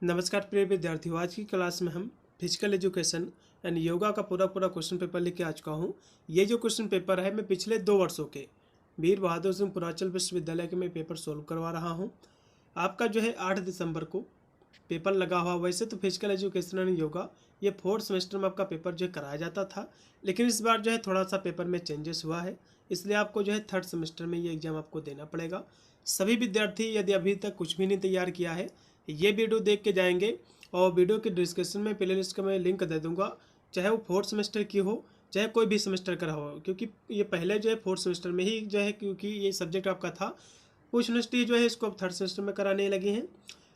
नमस्कार प्रिय विद्यार्थियों, आज की क्लास में हम फिजिकल एजुकेशन एंड योगा का पूरा क्वेश्चन पेपर लेके आ चुका हूँ। ये जो क्वेश्चन पेपर है मैं पिछले 2 वर्षों के वीर बहादुर सिंह पूर्वांचल विश्वविद्यालय के मैं पेपर सोल्व करवा रहा हूँ। आपका जो है 8 दिसंबर को पेपर लगा हुआ। वैसे तो फिजिकल एजुकेशन एंड योगा ये 4th सेमेस्टर में आपका पेपर जो है कराया जाता था, लेकिन इस बार जो है थोड़ा सा पेपर में चेंजेस हुआ है, इसलिए आपको जो है 3rd सेमेस्टर में ये एग्ज़ाम आपको देना पड़ेगा। सभी विद्यार्थी यदि अभी तक कुछ भी नहीं तैयार किया है, ये वीडियो देख के जाएंगे और वीडियो के डिस्क्रिप्शन में प्ले लिस्ट का मैं लिंक दे दूंगा, चाहे वो 4th सेमेस्टर की हो चाहे कोई भी सेमेस्टर का हो, क्योंकि ये पहले जो है 4th सेमेस्टर में ही जो है, क्योंकि ये सब्जेक्ट आपका था, कुछ यूनिवर्सिटी जो है इसको अब 3rd सेमेस्टर में कराने लगी हैं।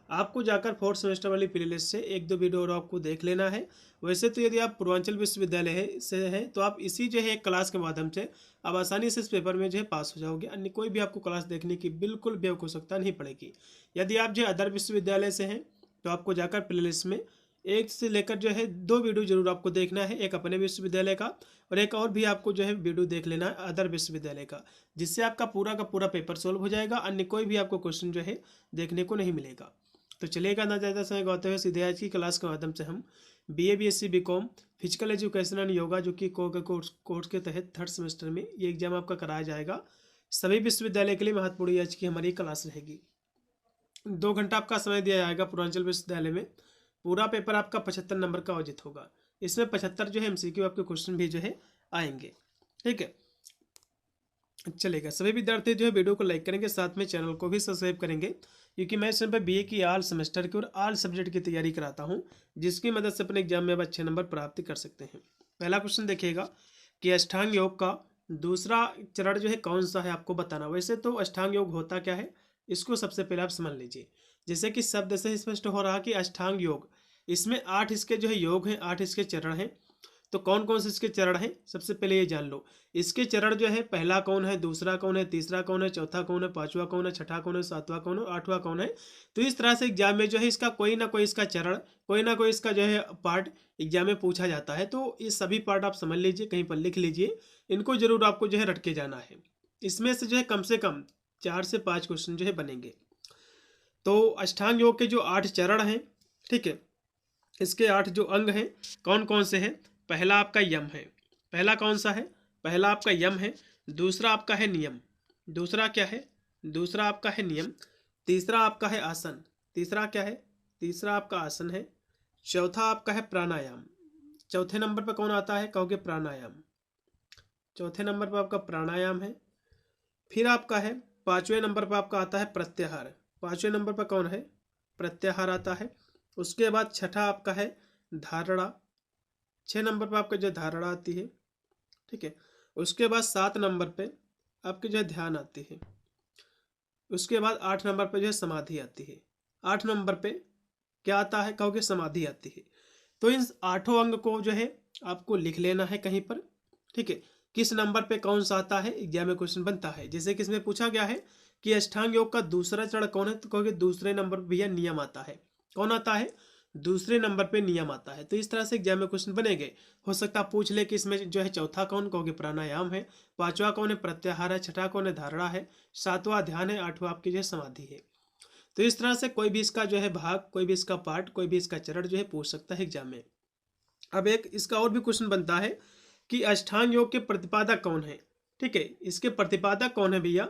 आपको जाकर 4th सेमेस्टर वाली प्ले लिस्ट से 1-2 वीडियो और आपको देख लेना है। वैसे तो यदि आप पूर्वांचल विश्वविद्यालय से हैं तो आप इसी जो है एक क्लास के माध्यम से आप आसानी से इस पेपर में जो है पास हो जाओगे। अन्य कोई भी आपको क्लास देखने की बिल्कुल भी आवश्यकता नहीं पड़ेगी। यदि आप जो अदर विश्वविद्यालय से हैं तो आपको जाकर प्ले लिस्ट में 1 से लेकर जो है 2 वीडियो जरूर आपको देखना है, एक अपने विश्वविद्यालय का और एक और भी आपको जो है वीडियो देख लेना है अदर विश्वविद्यालय का, जिससे आपका पूरा का पूरा पेपर सोल्व हो जाएगा। अन्य कोई भी आपको क्वेश्चन जो है देखने को नहीं मिलेगा। तो चलेगा ना ज़्यादा समय गवाते हुए सीधे आज की क्लास के माध्यम से हम BA BSc BCom physical education and yoga जो कि कोर्स के तहत 3rd सेमेस्टर में ये एग्जाम आपका कराया जाएगा। सभी विश्वविद्यालय के लिए महत्वपूर्ण आज की हमारी क्लास रहेगी। 2 घंटा आपका समय दिया जाएगा पूर्वांचल विश्वविद्यालय में। पूरा पेपर आपका 75 नंबर का आयोजित होगा। इसमें 75 जो है MCQ आपके क्वेश्चन भी जो है आएंगे। ठीक है, चलेगा। सभी विद्यार्थी जो है वीडियो को लाइक करेंगे, साथ में चैनल को भी सब्सक्राइब करेंगे, क्योंकि मैं इस समय पर BA की ऑल सेमेस्टर की और ऑल सब्जेक्ट की तैयारी कराता हूं, जिसकी मदद से अपने एग्जाम में आप अच्छे नंबर प्राप्त कर सकते हैं। पहला क्वेश्चन देखिएगा कि अष्टांग योग का दूसरा चरण जो है कौन सा है, आपको बताना। वैसे तो अष्टांग योग होता क्या है, इसको सबसे पहले आप समझ लीजिए। जैसे कि शब्द से स्पष्ट हो रहा कि अष्टांग योग, इसमें 8 इसके जो है योग हैं, 8 इसके चरण हैं। तो कौन कौन से इसके चरण हैं, सबसे पहले ये जान लो। इसके चरण जो है, पहला कौन है, दूसरा कौन है, तीसरा कौन है, चौथा कौन है, पांचवा कौन है, छठा कौन है, सातवां कौन है, आठवां कौन है। तो इस तरह से एग्जाम में जो है इसका कोई ना कोई इसका चरण, कोई ना कोई इसका जो है पार्ट एग्जाम में पूछा जाता है। तो ये सभी पार्ट आप समझ लीजिए, कहीं पर लिख लीजिए, इनको जरूर आपको जो है रट के जाना है। इसमें से जो है कम से कम 4 से 5 क्वेश्चन जो है बनेंगे। तो अष्टांग योग के जो 8 चरण हैं, ठीक है, इसके 8 जो अंग हैं कौन कौन से हैं। पहला आपका यम है। पहला कौन सा है, पहला आपका यम है। दूसरा आपका है नियम। दूसरा क्या है, दूसरा आपका है नियम। तीसरा आपका है आसन। तीसरा क्या है, तीसरा आपका आसन है। चौथा आपका है प्राणायाम। चौथे नंबर पर कौन आता है, कहोगे प्राणायाम। चौथे नंबर पर आपका प्राणायाम है। फिर आपका है 5वें नंबर पर आपका आता है प्रत्याहार। 5वें नंबर पर कौन है, प्रत्याहार आता है। उसके बाद छठा आपका है धारणा। 6 नंबर पर आपका जो धारणा आती है, ठीक है। उसके बाद 7 नंबर पे आपकी जो है ध्यान आती है। उसके बाद 8 नंबर पे जो है समाधि आती है। 8 नंबर पे क्या आता है, कहोगे समाधि आती है। तो इन 8 अंग को जो है आपको लिख लेना है कहीं पर, ठीक है। किस नंबर पे कौन सा आता है, एग्जाम में क्वेश्चन बनता है। जैसे कि इसमें पूछा गया है कि अष्टांग योग का दूसरा चरण कौन है, तो कहोगे दूसरे नंबर पर भैया नियम आता है। कौन आता है, दूसरे नंबर पे नियम आता है। तो इस तरह से एग्जाम में क्वेश्चन बनेंगे। हो सकता है पूछ ले कि इसमें जो है चौथा कौन, कहोगे प्राणायाम है। पांचवा कौन है, प्रत्याहार है। छठा कौन है, धारणा है। सातवां ध्यान है। आठवां आपकी जो है समाधि है। तो इस तरह से कोई भी इसका जो है भाग, कोई भी इसका पार्ट, कोई भी इसका चरण जो है पूछ सकता है एग्जाम में। अब एक इसका और भी क्वेश्चन बनता है कि अष्टांग योग के प्रतिपादक कौन है। ठीक है, इसके प्रतिपादक कौन है भैया,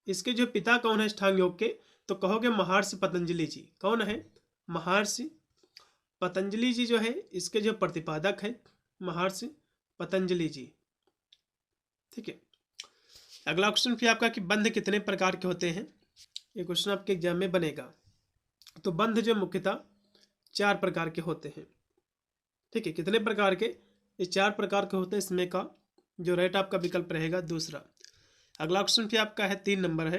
इसके जो पिता कौन है अष्टांग योग के, तो कहोगे महर्षि पतंजलि जी। कौन है, महर्षि पतंजलि जी जो है इसके जो प्रतिपादक है, महर्षि पतंजलि जी। ठीक है, अगला क्वेश्चन फिर आपका कि बंध कितने प्रकार के होते हैं, ये क्वेश्चन आपके एग्जाम में बनेगा। तो बंध जो मुख्यतः 4 प्रकार के होते हैं। ठीक है, कितने प्रकार के, ये 4 प्रकार के होते हैं। इसमें का जो राइट आपका विकल्प रहेगा दूसरा। अगला क्वेश्चन फिर आपका है 3 नंबर है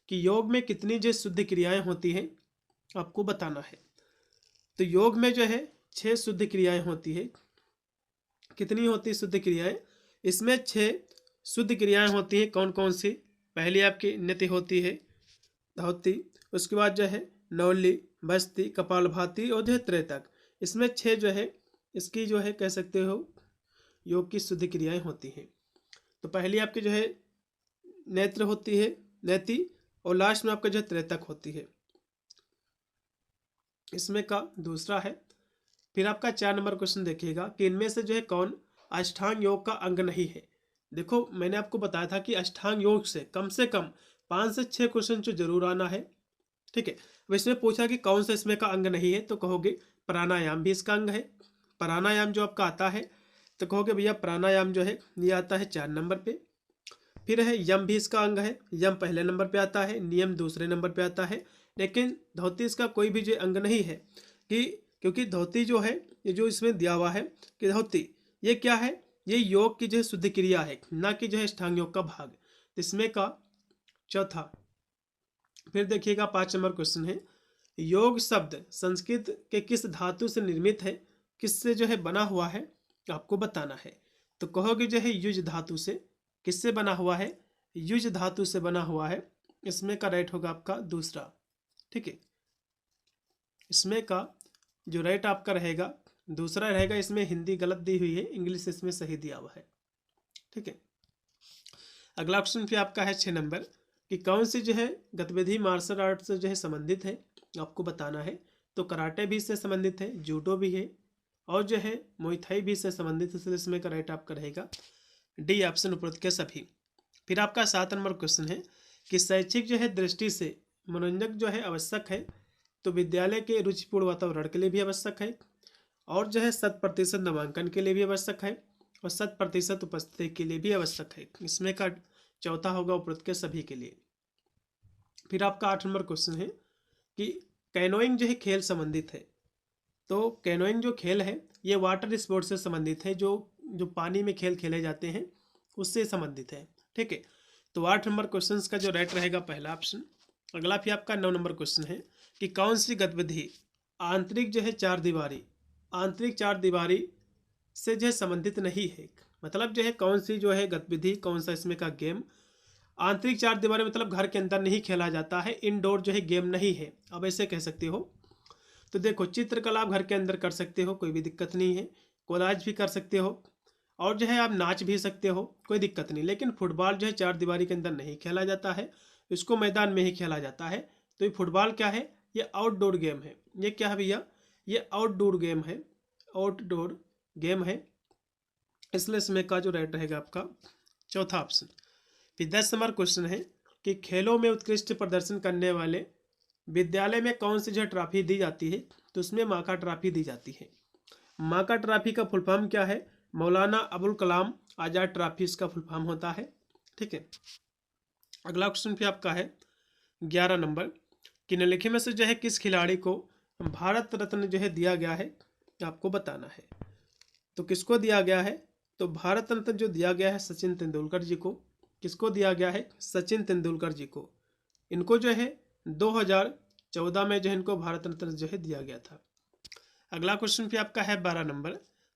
कि योग में कितनी जो शुद्ध क्रियाएं होती हैं, आपको बताना है। तो योग में जो है 6 शुद्ध क्रियाएं होती है। कितनी होती है शुद्ध क्रियाएं, इसमें 6 शुद्ध क्रियाएं होती हैं। कौन कौन सी, पहली आपकी नति होती है, धावती। उसके बाद जो है नौली, बस्ती, कपालभाति और जो है त्रेतक। इसमें 6 जो है इसकी जो है कह सकते हो योग की शुद्ध क्रियाएं होती हैं। तो पहली आपकी जो है नेत्र होती है, नेति, और लास्ट में आपका जो है त्रेतक होती है। इसमें का दूसरा है। फिर आपका 4 नंबर क्वेश्चन देखिएगा कि इनमें से जो है कौन अष्टांग योग का अंग नहीं है। देखो मैंने आपको बताया था कि अष्टांग योग से कम 5 से 6 क्वेश्चन जो जरूर आना है। ठीक है, अब इसमें पूछा कि कौन सा इसमें का अंग नहीं है, तो कहोगे प्राणायाम भी इसका अंग है। प्राणायाम जो आपका आता है तो कहोगे भैया प्राणायाम जो है ये आता है 4 नंबर पे। फिर है यम भी इसका अंग है, यम पहले नंबर पे आता है, नियम दूसरे नंबर पे आता है। लेकिन धोती इसका कोई भी जो अंग नहीं है कि क्योंकि धोती जो है ये जो इसमें दिया हुआ है कि धोती ये क्या है, ये योग की जो है शुद्ध क्रिया है, ना कि जो है अष्टांग योग का भाग। तो इसमें का चौथा। फिर देखिएगा 5 नंबर क्वेश्चन है, योग शब्द संस्कृत के किस धातु से निर्मित है, किससे जो है बना हुआ है, आपको बताना है। तो कहोगे जो है युज धातु से। किससे बना हुआ है, युज धातु से बना हुआ है। इसमें का राइट होगा आपका दूसरा। ठीक है, इसमें का जो राइट आपका रहेगा दूसरा रहेगा। इसमें हिंदी गलत दी हुई है, इंग्लिश इसमें सही दिया हुआ है। ठीक है, अगला क्वेश्चन फिर आपका है 6 नंबर कि कौन सी जो है गतिविधि मार्शल आर्ट से जो है संबंधित है, आपको बताना है। तो कराटे भी इससे संबंधित है, जूडो भी है और जो है मुई भी इससे संबंधित है। इसमें का राइट आपका रहेगा डी ऑप्शन उपरोक्त के सभी। फिर आपका 7 नंबर क्वेश्चन है कि शैक्षिक जो है दृष्टि से मनोरंजक जो है आवश्यक है, तो विद्यालय के रुचिपूर्ण वातावरण के लिए भी आवश्यक है और जो है 100% नामांकन के लिए भी आवश्यक है और 100% उपस्थिति के लिए भी आवश्यक है। इसमें का चौथा होगा उपरोक्त के सभी के लिए। फिर आपका 8 नंबर क्वेश्चन है कि कैनोइंग जो है खेल संबंधित है। तो कैनोइंग जो खेल है ये वाटर स्पोर्ट से संबंधित है, जो पानी में खेल खेले जाते हैं उससे संबंधित है। ठीक है, तो 8 नंबर क्वेश्चन का जो राइट रहेगा पहला ऑप्शन। अगला फिर आपका 9 नंबर क्वेश्चन है कि कौन सी गतिविधि आंतरिक जो है आंतरिक चार दीवारी से जो है संबंधित नहीं है। मतलब जो है कौन सी जो है गतिविधि, कौन सा इसमें का गेम आंतरिक चार दीवारी मतलब घर के अंदर नहीं खेला जाता है, इनडोर जो है गेम नहीं है। अब ऐसे कह सकते हो। तो देखो चित्रकला आप घर के अंदर कर सकते हो, कोई भी दिक्कत नहीं है। कोलाज भी कर सकते हो और जो है आप नाच भी सकते हो, कोई दिक्कत नहीं। लेकिन फुटबॉल जो है चार दीवारी के अंदर नहीं खेला जाता है, इसको मैदान में ही खेला जाता है। तो ये फुटबॉल क्या है, ये आउटडोर गेम है। ये क्या है भैया, ये आउटडोर गेम है, आउटडोर गेम है। इसलिए इसमें का जो राइट रहेगा आपका चौथा ऑप्शन। फिर 10 नंबर क्वेश्चन है कि खेलों में उत्कृष्ट प्रदर्शन करने वाले विद्यालय में कौन सी जो ट्रॉफी दी जाती है। तो उसमें माका ट्रॉफी दी जाती है। माका ट्रॉफी का फुल फॉर्म क्या है, मौलाना अबुल कलाम आज़ाद ट्रॉफी इसका फुल फॉर्म होता है। ठीक है, अगला क्वेश्चन फिर आपका है 11 नंबर कि निम्नलिखित में से जो है किस खिलाड़ी को भारत रत्न जो है दिया गया है, आपको बताना है। तो किसको दिया गया है, तो भारत रत्न जो दिया गया है सचिन तेंदुलकर जी को। किसको दिया गया है, सचिन तेंदुलकर जी को। इनको जो है 2014 में जो है इनको भारत रत्न जो है दिया गया था। अगला क्वेश्चन फिर आपका है 12 नंबर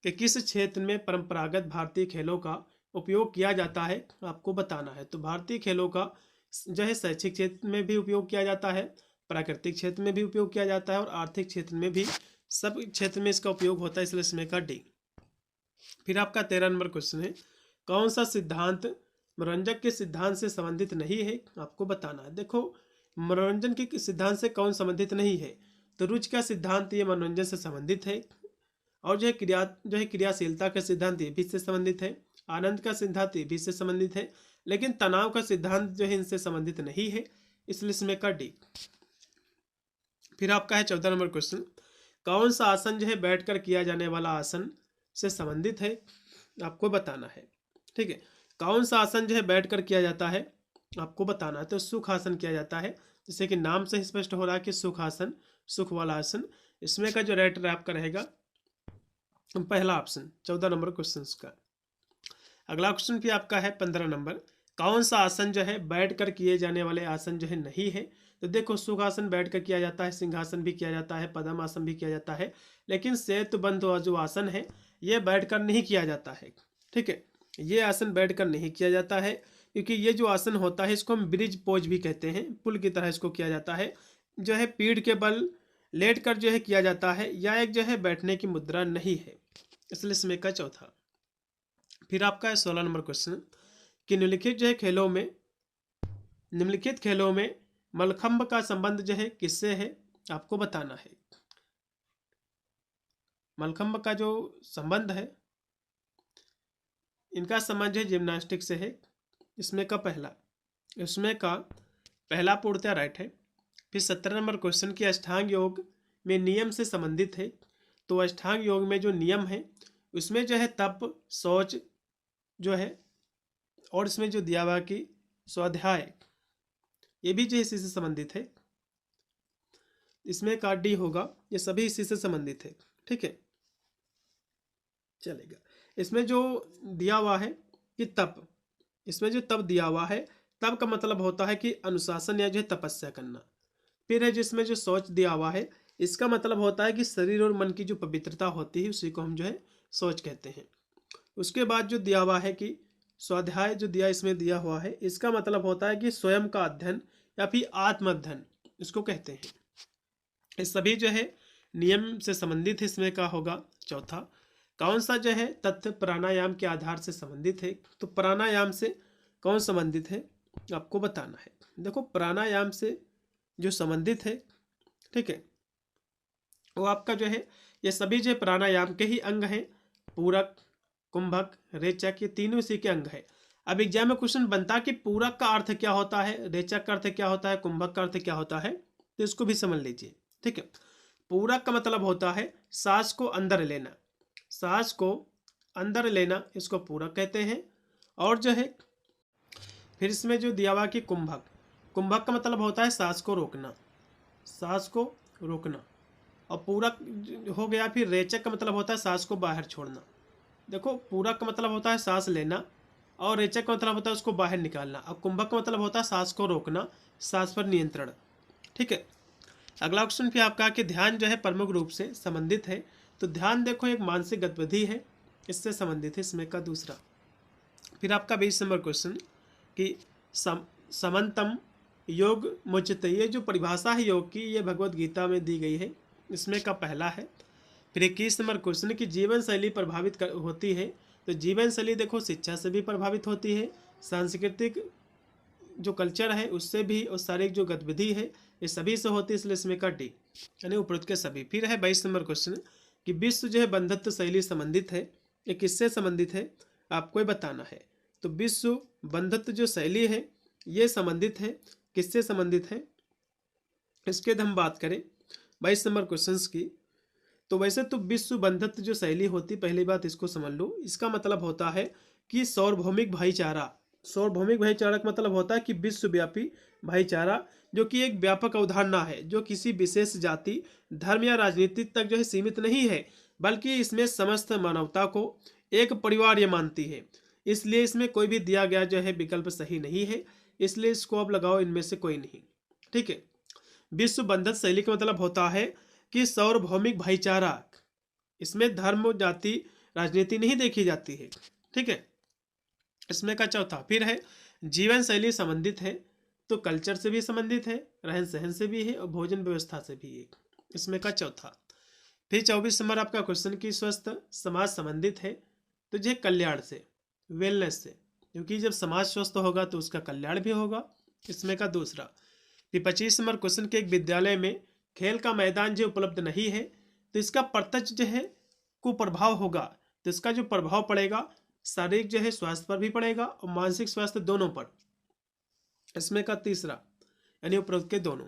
कि किस क्षेत्र में परंपरागत भारतीय खेलों का उपयोग किया जाता है, आपको बताना है। तो भारतीय खेलों का जो है शैक्षिक क्षेत्र में भी उपयोग किया जाता है, प्राकृतिक क्षेत्र में भी उपयोग किया जाता है और आर्थिक क्षेत्र में भी, सब क्षेत्र में इसका उपयोग होता है। इसलिए इसमें का डी। फिर आपका 13 नंबर क्वेश्चन है कौन सा सिद्धांत मनोरंजक के सिद्धांत से संबंधित नहीं है, आपको बताना है। देखो मनोरंजन के सिद्धांत से कौन संबंधित नहीं है, तो रुचि का सिद्धांत ये मनोरंजन से संबंधित है और जो है क्रियाशीलता का सिद्धांत ये भी इससे संबंधित है, आनंद का सिद्धांत ये भी इससे संबंधित है, लेकिन तनाव का सिद्धांत जो है इनसे संबंधित नहीं है। इसलिए इसमें का डी। फिर आपका है 14 नंबर क्वेश्चन कौन सा आसन जो है बैठकर किया जाने वाला आसन से संबंधित है, आपको बताना है। ठीक है, कौन सा आसन जो है बैठकर किया जाता है, आपको बताना है। तो सुख आसन किया जाता है, जैसे कि नाम से स्पष्ट हो रहा है कि सुख आसन, सुख वाला आसन। इसमें का जो राइट आपका रहेगा पहला ऑप्शन 14 नंबर क्वेश्चन का। अगला क्वेश्चन भी आपका है 15 नंबर कौन सा आसन जो है बैठकर किए जाने वाले आसन जो है नहीं है। तो देखो सुखासन बैठकर किया जाता है, सिंहासन भी किया जाता है, पद्मासन भी किया जाता है, लेकिन सेतुबंध जो आसन है ये बैठकर नहीं किया जाता है। ठीक है, ये आसन बैठकर नहीं किया जाता है क्योंकि ये जो आसन होता है इसको हम ब्रिज पोज भी कहते हैं, पुल की तरह इसको किया जाता है, जो है पीठ के बल लेट कर जो है किया जाता है, या एक जो है बैठने की मुद्रा नहीं है। इसलिए इसमें का चौथा। फिर आपका है 16 नंबर क्वेश्चन कि निम्नलिखित खेलों में मलखंब का संबंध जो है किससे है, आपको बताना है। मलखंब का जो संबंध है, इनका संबंध है जिम्नास्टिक से है। इसमें का पहला पूर्णतः राइट है। फिर 17 नंबर क्वेश्चन की अष्टांग योग में नियम से संबंधित है। तो अष्टांग योग में जो नियम है उसमें जो है तप, शौच जो है, और इसमें जो दिया हुआ कि स्वाध्याय, ये भी जो इसी से संबंधित है। इसमें का डी होगा, ये सभी इसी से संबंधित है। ठीक है, चलेगा। इसमें जो दिया हुआ है कि तप, इसमें जो तप दिया हुआ है, तप का मतलब होता है कि अनुशासन या जो है तपस्या करना। फिर है जिसमें जो शौच दिया हुआ है, इसका मतलब होता है कि शरीर और मन की जो पवित्रता होती है उसी को हम जो है शौच कहते हैं। उसके बाद जो दिया हुआ है कि स्वाध्याय जो दिया इसमें दिया हुआ है, इसका मतलब होता है कि स्वयं का अध्ययन या फिर आत्म अध्ययन इसको कहते हैं। ये सभी जो है नियम से संबंधित है। इसमें का होगा चौथा। कौन सा जो है तथ्य प्राणायाम के आधार से संबंधित है? तो प्राणायाम से कौन संबंधित है आपको बताना है। देखो प्राणायाम से जो संबंधित है, ठीक है, वो आपका जो है ये सभी जो प्राणायाम के ही अंग हैं। पूरक, कुंभक, रेचक, ये तीनों इसी के अंग है। अब एग्जाम में क्वेश्चन बनता है कि पूरक का अर्थ क्या होता है, रेचक का अर्थ क्या होता है, कुंभक का अर्थ क्या होता है, तो इसको भी समझ लीजिए। ठीक है, पूरक का मतलब होता है सांस को अंदर लेना, सांस को अंदर लेना, इसको पूरक कहते हैं। और जो है फिर इसमें जो दिया हुआ कि कुंभक, कुंभक का मतलब होता है सांस को रोकना, सांस को रोकना। और पूरक हो गया। फिर रेचक का मतलब होता है सांस को बाहर छोड़ना। देखो पूरक का मतलब होता है सांस लेना, और रेचक का मतलब होता है उसको बाहर निकालना। और कुंभक का मतलब होता है सांस को रोकना, सांस पर नियंत्रण। ठीक है, अगला क्वेश्चन फिर आपका कि ध्यान जो है प्रमुख रूप से संबंधित है। तो ध्यान देखो एक मानसिक गतिविधि है, इससे संबंधित है। इसमें का दूसरा। फिर आपका 20 नंबर क्वेश्चन कि समन्तम योग मुच्यते, ये जो परिभाषा है योग की, ये भगवत गीता में दी गई है। इसमें का पहला है। फिर 21 नंबर क्वेश्चन की जीवन शैली प्रभावित होती है। तो जीवन शैली देखो शिक्षा से भी प्रभावित होती है, सांस्कृतिक जो कल्चर है उससे भी, और शारीरिक जो गतिविधि है ये सभी से होती है, इसलिए इसमें का डी, यानी उपरोक्त के सभी। फिर है 22 नंबर क्वेश्चन कि विश्व जो है बंधुत्व शैली संबंधित है, ये किससे संबंधित है आपको ये बताना है। तो विश्व बंधुत्व जो शैली है ये संबंधित है, किससे संबंधित है इसके हम बात करें 22 नंबर क्वेश्चन की। तो वैसे तो विश्व बंधुत्व जो शैली होती, पहली बात इसको समझ लो, इसका मतलब होता है कि सार्वभौमिक भाईचारा। सार्वभौमिक भाईचारा का मतलब होता है कि विश्वव्यापी भाईचारा, जो कि एक व्यापक अवधारणा है, जो किसी विशेष जाति, धर्म या राजनीति तक जो है सीमित नहीं है, बल्कि इसमें समस्त मानवता को एक परिवार ये मानती है। इसलिए इसमें कोई भी दिया गया जो है विकल्प सही नहीं है, इसलिए इसको अब लगाओ इनमें से कोई नहीं। ठीक है, विश्व बंधुत्व शैली का मतलब होता है कि सार्वभौमिक भाईचारा, इसमें धर्म, जाति, राजनीति नहीं देखी जाती है। ठीक है, इसमें का चौथा। फिर है जीवन शैली संबंधित है, तो कल्चर से भी संबंधित है, रहन सहन से भी है, और भोजन व्यवस्था से भी है। इसमें का चौथा। फिर 24 नंबर आपका क्वेश्चन की स्वस्थ समाज संबंधित है, तो जो कल्याण से, वेलनेस से, क्योंकि जब समाज स्वस्थ होगा तो उसका कल्याण भी होगा। इसमें का दूसरा। फिर 25 नंबर क्वेश्चन के एक विद्यालय में खेल का मैदान जो उपलब्ध नहीं है, तो इसका प्रत्यक्ष जो है कुप्रभाव होगा। तो इसका जो प्रभाव पड़ेगा शारीरिक जो है स्वास्थ्य पर भी पड़ेगा और मानसिक स्वास्थ्य दोनों पर। इसमें का तीसरा, यानी उपरोक्त के दोनों।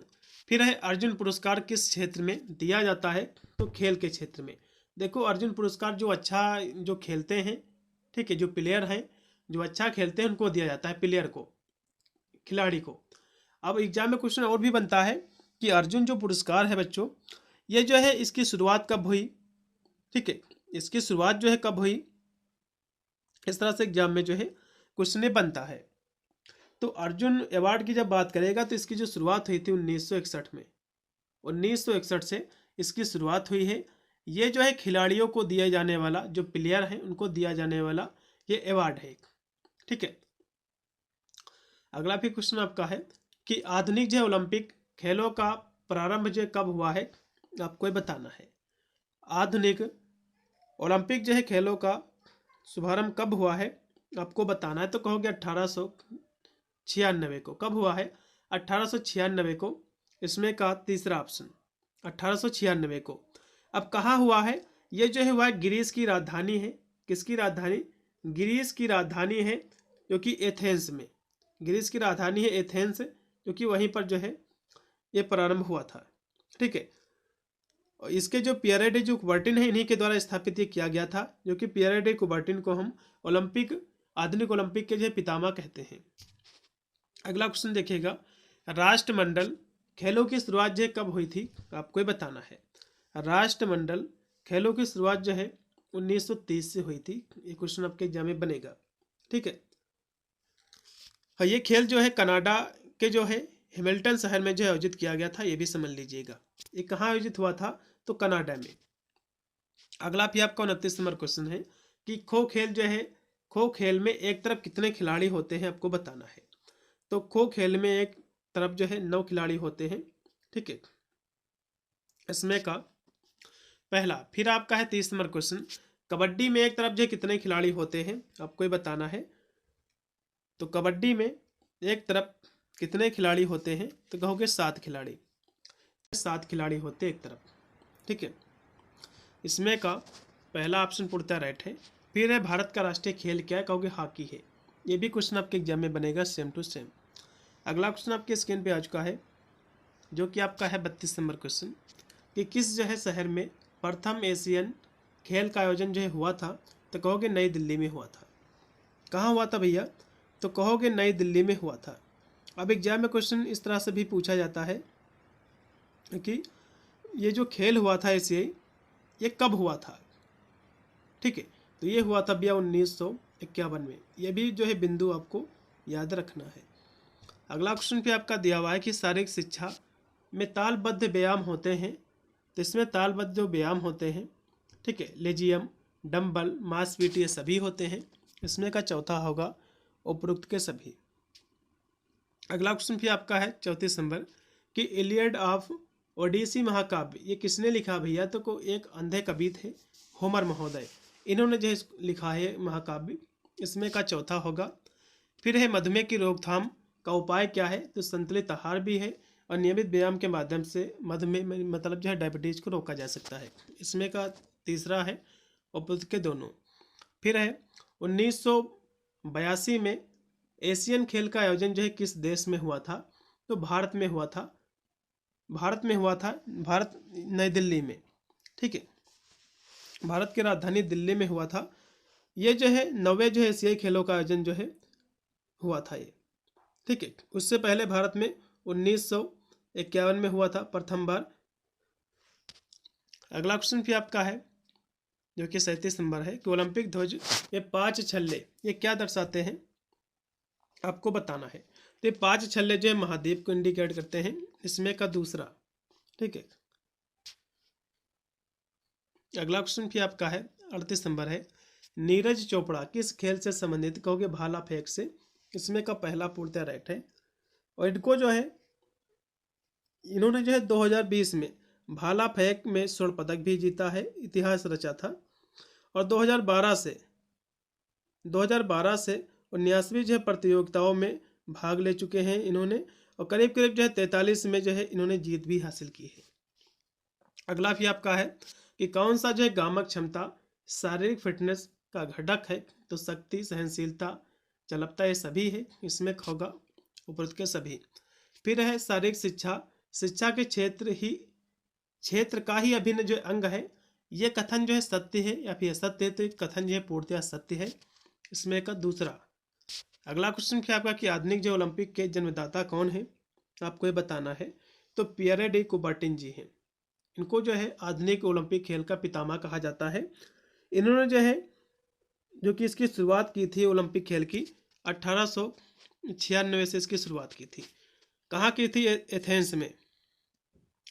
फिर है अर्जुन पुरस्कार किस क्षेत्र में दिया जाता है, तो खेल के क्षेत्र में। देखो अर्जुन पुरस्कार जो अच्छा जो खेलते हैं, ठीक है, जो प्लेयर हैं जो अच्छा खेलते हैं उनको दिया जाता है, प्लेयर को, खिलाड़ी को। अब एग्जाम में क्वेश्चन और भी बनता है कि अर्जुन जो पुरस्कार है बच्चों, ये जो है इसकी शुरुआत कब हुई। ठीक है, इसकी शुरुआत जो है कब हुई, इस तरह से एग्जाम में जो है क्वेश्चन बनता है। तो अर्जुन अवार्ड की जब बात करेगा तो इसकी जो शुरुआत हुई थी 1961 में, 1961 से इसकी शुरुआत हुई है। ये जो है खिलाड़ियों को दिया जाने वाला, जो प्लेयर हैं उनको दिया जाने वाला ये अवार्ड है। ठीक है, अगला भी क्वेश्चन आपका है कि आधुनिक जो ओलंपिक खेलों का प्रारंभ जो कब हुआ है आपको बताना है। आधुनिक ओलंपिक जो है खेलों का शुभारंभ कब हुआ है आपको बताना है। तो कहोगे 1896 को। कब हुआ है? 1896 को। इसमें का तीसरा ऑप्शन 1896 को। अब कहाँ हुआ है ये जो है वह ग्रीस की राजधानी है। किसकी राजधानी? ग्रीस की राजधानी है, जो कि एथेंस में। ग्रीस की राजधानी है एथेंस, जो कि वहीं पर जो है ये प्रारंभ हुआ था। ठीक है। और इसके जो पियरे डे जो कुबर्टिन है, इन्हीं के द्वारा स्थापित ये किया गया था, जो कि पियरे डे कुबर्टिन को हम आधुनिक ओलंपिक के जो पितामह कहते हैं। अगला क्वेश्चन देखिएगा, राष्ट्रमंडल खेलों की शुरुआत जो कब हुई थी? आपको ये बताना है। राष्ट्रमंडल खेलों की शुरुआत जो है 1930 से हुई थी। ये क्वेश्चन आपके एग्जाम में बनेगा। ठीक है। हाँ, ये खेल जो है कनाडा के जो है हैमिल्टन शहर में जो है आयोजित किया गया था, ये भी समझ लीजिएगा। ये कहाँ आयोजित हुआ था? तो कनाडा में। अगला भी आपका 29 नंबर क्वेश्चन है कि खो खेल जो है, खो खेल में एक तरफ कितने खिलाड़ी होते हैं, आपको बताना है। तो खो खेल में एक तरफ जो है 9 खिलाड़ी होते हैं। ठीक है। इसमें का पहला। फिर आपका है 30 नंबर क्वेश्चन, कबड्डी में एक तरफ जो है कितने खिलाड़ी होते हैं, आपको ये बताना है। तो कबड्डी में एक तरफ कितने खिलाड़ी होते हैं? तो कहोगे 7 खिलाड़ी। 7 खिलाड़ी होते एक तरफ। ठीक है। इसमें का पहला ऑप्शन पूर्णतः राइट है। फिर है भारत का राष्ट्रीय खेल क्या है? कहोगे हॉकी है। ये भी क्वेश्चन आपके एग्जाम में बनेगा सेम टू सेम। अगला क्वेश्चन आपके स्क्रीन पे आ चुका है, जो कि आपका है 32 नंबर क्वेश्चन, कि किस जो है शहर में प्रथम एशियन खेल का आयोजन जो है हुआ था? तो कहोगे नई दिल्ली में हुआ था। कहाँ हुआ था भैया? तो कहोगे नई दिल्ली में हुआ था। अब एग्जाम में क्वेश्चन इस तरह से भी पूछा जाता है कि ये जो खेल हुआ था एशियाई, ये कब हुआ था? ठीक है। तो ये हुआ था भैया 1951 में। ये भी जो है बिंदु आपको याद रखना है। अगला क्वेश्चन पे आपका दिया हुआ है कि शारीरिक शिक्षा में तालबद्ध व्यायाम होते हैं। तो इसमें तालबद्ध जो व्यायाम होते हैं, ठीक है, लेजियम, डंबल, मांसपेशी, ये सभी होते हैं। इसमें का चौथा होगा उपरोक्त के सभी। अगला क्वेश्चन भी आपका है 34 नंबर कि इलियड ऑफ ओडिसी महाकाव्य ये किसने लिखा भैया? तो को एक अंधे कवि थे, होमर महोदय, इन्होंने जो लिखा है महाकाव्य। इसमें का चौथा होगा। फिर है मधुमेह की रोकथाम का उपाय क्या है? तो संतुलित आहार भी है, और नियमित व्यायाम के माध्यम से मधुमेह मतलब जो है डायबिटीज को रोका जा सकता है। इसमें का तीसरा है उपयुक्त के दोनों। फिर है 1982 में एशियन खेल का आयोजन जो है किस देश में हुआ था? तो भारत में हुआ था। भारत नई दिल्ली में। ठीक है। भारत की राजधानी दिल्ली में हुआ था। ये जो है 9वें जो है एशियाई खेलों का आयोजन जो है हुआ था ये। ठीक है। उससे पहले भारत में 1951 में हुआ था प्रथम बार। अगला क्वेश्चन भी आपका है, जो कि 37 नंबर है, कि ओलंपिक ध्वज ये 5 छल्ले ये क्या दर्शाते हैं, आपको बताना है। तो ये 5 छल्ले जो है महाद्वीप को इंडिकेट करते हैं। इसमें का दूसरा। ठीक है। अगला क्वेश्चन भी आपका है 38 नंबर है, नीरज चोपड़ा किस खेल से संबंधित? कहोगे भाला फेंक से। इसमें का पहला पूर्णतः राइट है। और इनको जो है इन्होंने जो है 2020 में भाला फेंक में स्वर्ण पदक भी जीता है, इतिहास रचा था। और 2012 से 19वीं जो है प्रतियोगिताओं में भाग ले चुके हैं इन्होंने, और करीब करीब जो है 43 में जो है इन्होंने जीत भी हासिल की है। अगला भी आपका है कि कौन सा जो है गामक क्षमता शारीरिक फिटनेस का घटक है? तो शक्ति, सहनशीलता, चलपता, ये सभी है। इसमें होगा उपरोक्त के सभी। फिर है शारीरिक शिक्षा, शिक्षा के क्षेत्र का ही अभिन्न जो अंग है। ये कथन जो है सत्य है या फिर असत्य है? तो कथन जो है पूर्णतः सत्य है। इसमें का दूसरा। अगला क्वेश्चन क्या आपका कि आधुनिक जो ओलंपिक के जन्मदाता कौन है? आपको ये बताना है। तो पियरे डे कुबर्टिन जी हैं। इनको जो है आधुनिक ओलंपिक खेल का पितामह कहा जाता है। इन्होंने जो है जो कि इसकी शुरुआत की थी ओलंपिक खेल की 1896 से इसकी शुरुआत की थी। कहाँ की थी? एथेंस में।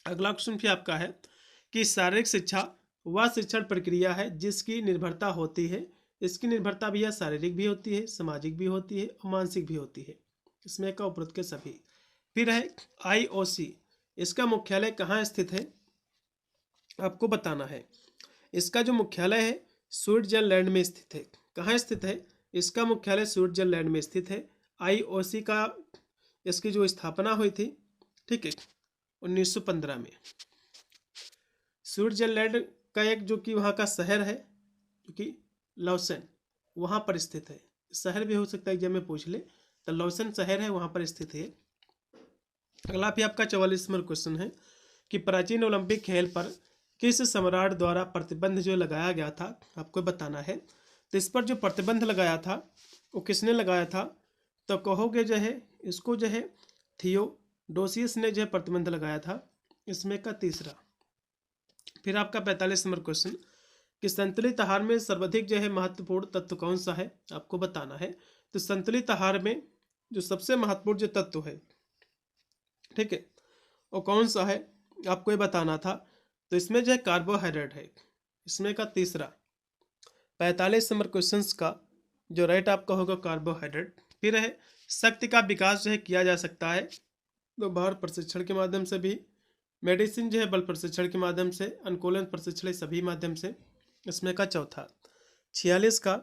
अगला क्वेश्चन भी आपका है कि शारीरिक शिक्षा वह शिक्षण प्रक्रिया है जिसकी निर्भरता होती है। इसकी निर्भरता भी शारीरिक भी होती है, सामाजिक भी होती है और मानसिक भी होती है। इसमें का उपरोक्त के सभी। फिर है IOC, इसका मुख्यालय कहाँ स्थित है? आपको बताना है। इसका जो मुख्यालय है स्विट्जरलैंड में स्थित है। कहाँ स्थित है? इसका मुख्यालय स्विट्जरलैंड में स्थित है। IOC का इसकी जो स्थापना हुई थी, ठीक है, 1915 में। स्विट्जरलैंड का एक जो कि वहाँ का शहर है जो कि लॉसन, वहाँ पर स्थित है। शहर भी हो सकता है एग्जाम में पूछ ले, तो लॉसन शहर है वहाँ पर स्थित है। अगला भी आपका 44 नंबर क्वेश्चन है कि प्राचीन ओलंपिक खेल पर किस सम्राट द्वारा प्रतिबंध जो लगाया गया था, आपको बताना है। तो इस पर जो प्रतिबंध लगाया था वो किसने लगाया था, तो कहोगे जो है इसको जो है थियोडोसियस ने जो है प्रतिबंध लगाया था। इसमें का तीसरा। फिर आपका 45 नंबर क्वेश्चन कि संतुलित आहार में सर्वाधिक जो है महत्वपूर्ण तत्व कौन सा है, आपको बताना है। तो संतुलित आहार में जो सबसे महत्वपूर्ण जो तत्व है, ठीक है, वो कौन सा है आपको ये बताना था। तो इसमें जो है कार्बोहाइड्रेट है। इसमें का तीसरा। 45 नंबर क्वेश्चन का जो राइट आपका होगा कार्बोहाइड्रेट। फिर है शक्ति का विकास जो है किया जा सकता है तो बाहर प्रशिक्षण के माध्यम से भी, मेडिसिन जो है बल प्रशिक्षण के माध्यम से, अनुकूलन प्रशिक्षण सभी माध्यम से। इसमें का चौथा 46 का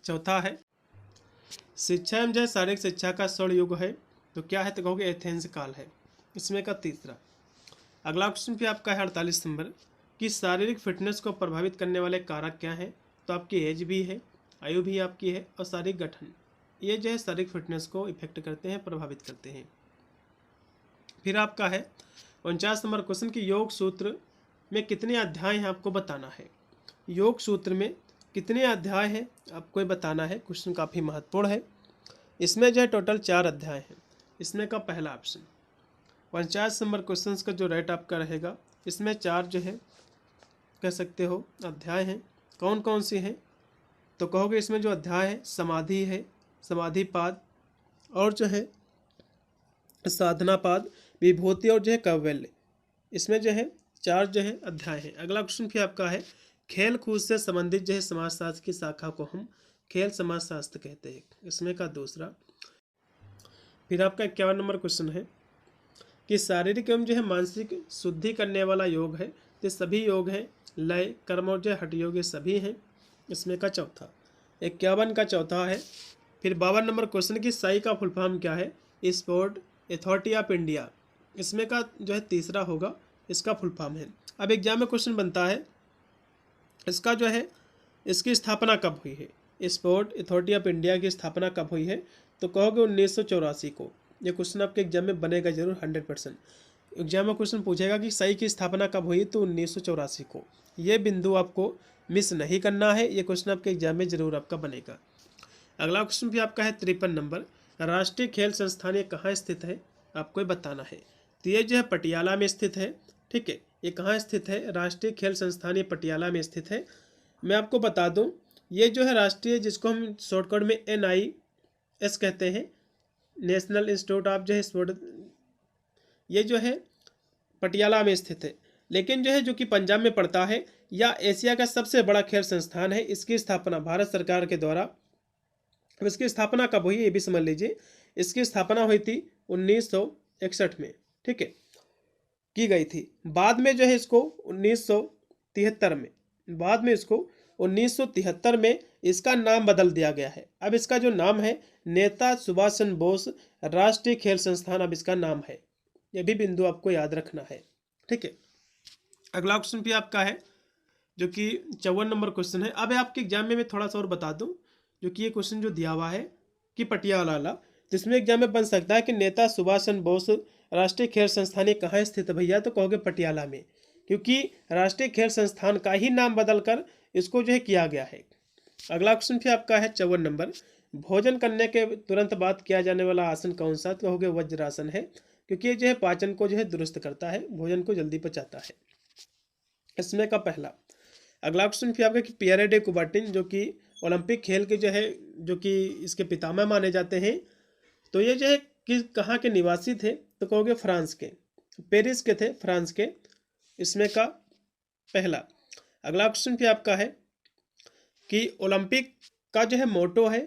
चौथा है शिक्षा एवं जो है शारीरिक शिक्षा का स्वर्ण युग है तो क्या है, तो कहोगे एथेंस काल है। इसमें का तीसरा। अगला क्वेश्चन भी आपका है 48 नंबर कि शारीरिक फिटनेस को प्रभावित करने वाले कारक क्या हैं, तो आपकी एज भी है, आयु भी आपकी है, और शारीरिक गठन, ये जो है शारीरिक फिटनेस को इफेक्ट करते हैं, प्रभावित करते हैं। फिर आपका है 49 नंबर क्वेश्चन कि योग सूत्र में कितने अध्याय हैं, आपको बताना है। योग सूत्र में कितने अध्याय हैं आपको बताना है। क्वेश्चन काफ़ी महत्वपूर्ण है। इसमें जो है टोटल 4 अध्याय हैं। इसमें का पहला ऑप्शन 49 नंबर क्वेश्चन का जो राइट आपका रहेगा, इसमें 4 जो है कह सकते हो अध्याय हैं। कौन कौन सी हैं, तो कहोगे इसमें जो अध्याय है समाधि है, समाधिपाद, और जो है साधनापाद, विभूति, और जो है कैवल्य। इसमें जो है 4 जो है अध्याय है। अगला क्वेश्चन भी आपका है खेल कूद से संबंधित जो है समाजशास्त्र की शाखा को हम खेल समाजशास्त्र कहते हैं। इसमें का दूसरा। फिर आपका 51 नंबर क्वेश्चन है कि शारीरिक एवं जो है मानसिक शुद्धि करने वाला योग है, तो सभी योग हैं, लय, कर्म और जो है हठ योग, ये सभी हैं। इसमें का चौथा। 51 का चौथा है। फिर 52 नंबर क्वेश्चन की साई का फुल फॉर्म क्या है, स्पोर्ट अथॉरिटी ऑफ इंडिया। इसमें का जो है तीसरा होगा, इसका फुल फॉर्म है। अब एग्जाम में क्वेश्चन बनता है इसका जो है इसकी स्थापना कब हुई है, स्पोर्ट अथॉरिटी ऑफ इंडिया की स्थापना कब हुई है, तो कहोगे 1984 को। ये क्वेश्चन आपके एग्जाम में बनेगा जरूर 100%। एग्जाम में क्वेश्चन पूछेगा कि सही की स्थापना कब हुई, तो 1984 को। ये बिंदु आपको मिस नहीं करना है, ये क्वेश्चन आपके एग्जाम में जरूर आपका बनेगा। अगला क्वेश्चन भी आपका है 53 नंबर राष्ट्रीय खेल संस्थान ये कहाँ स्थित है, आपको बताना है। तो ये जो है पटियाला में स्थित है, ठीक है। ये कहाँ स्थित है, राष्ट्रीय खेल संस्थान ये पटियाला में स्थित है। मैं आपको बता दूं ये जो है राष्ट्रीय, जिसको हम शॉर्टकट में NIS कहते हैं, नेशनल इंस्टीट्यूट ऑफ जो है स्पोर्ट, ये जो है पटियाला में स्थित है। लेकिन जो है जो कि पंजाब में पड़ता है, या एशिया का सबसे बड़ा खेल संस्थान है। इसकी स्थापना भारत सरकार के द्वारा, अब इसकी स्थापना कब हुई ये भी समझ लीजिए। इसकी स्थापना हुई थी 1961 में, ठीक है, की गई थी। बाद में जो है इसको 1973 में, बाद में इसको 1973 में इसका नाम बदल दिया गया है। अब इसका जो नाम है नेता सुभाष चंद्र बोस राष्ट्रीय खेल संस्थान, अब इसका नाम है। यह भी बिंदु आपको याद रखना है, ठीक है। अगला क्वेश्चन भी आपका है जो कि 54 नंबर क्वेश्चन है। अब आपके एग्जाम में मैं थोड़ा सा और बता दूं, जो कि ये क्वेश्चन जो दिया हुआ है कि पटियाला वाला, जिसमें एग्जाम में बन सकता है कि नेता सुभाष चंद्र बोस राष्ट्रीय खेल संस्थान ये कहाँ स्थित है भैया, तो कहोगे पटियाला में, क्योंकि राष्ट्रीय खेल संस्थान का ही नाम बदलकर इसको जो है किया गया है। अगला क्वेश्चन भी आपका है 54 नंबर भोजन करने के तुरंत बाद किया जाने वाला आसन कौन सा, तो कहोगे वज्रासन है, क्योंकि ये जो है पाचन को जो है दुरुस्त करता है, भोजन को जल्दी पचाता है। इसमें का पहला। अगला क्वेश्चन फिर आपका कि पियरे डे कुबर्टिन जो कि ओलंपिक खेल के जो है जो कि इसके पितामह माने जाते हैं, तो ये जो है कि कहाँ के निवासी थे, तो कहोगे फ्रांस के, पेरिस के थे, फ्रांस के। इसमें का पहला। अगला क्वेश्चन भी आपका है कि ओलंपिक का जो है मोटो है,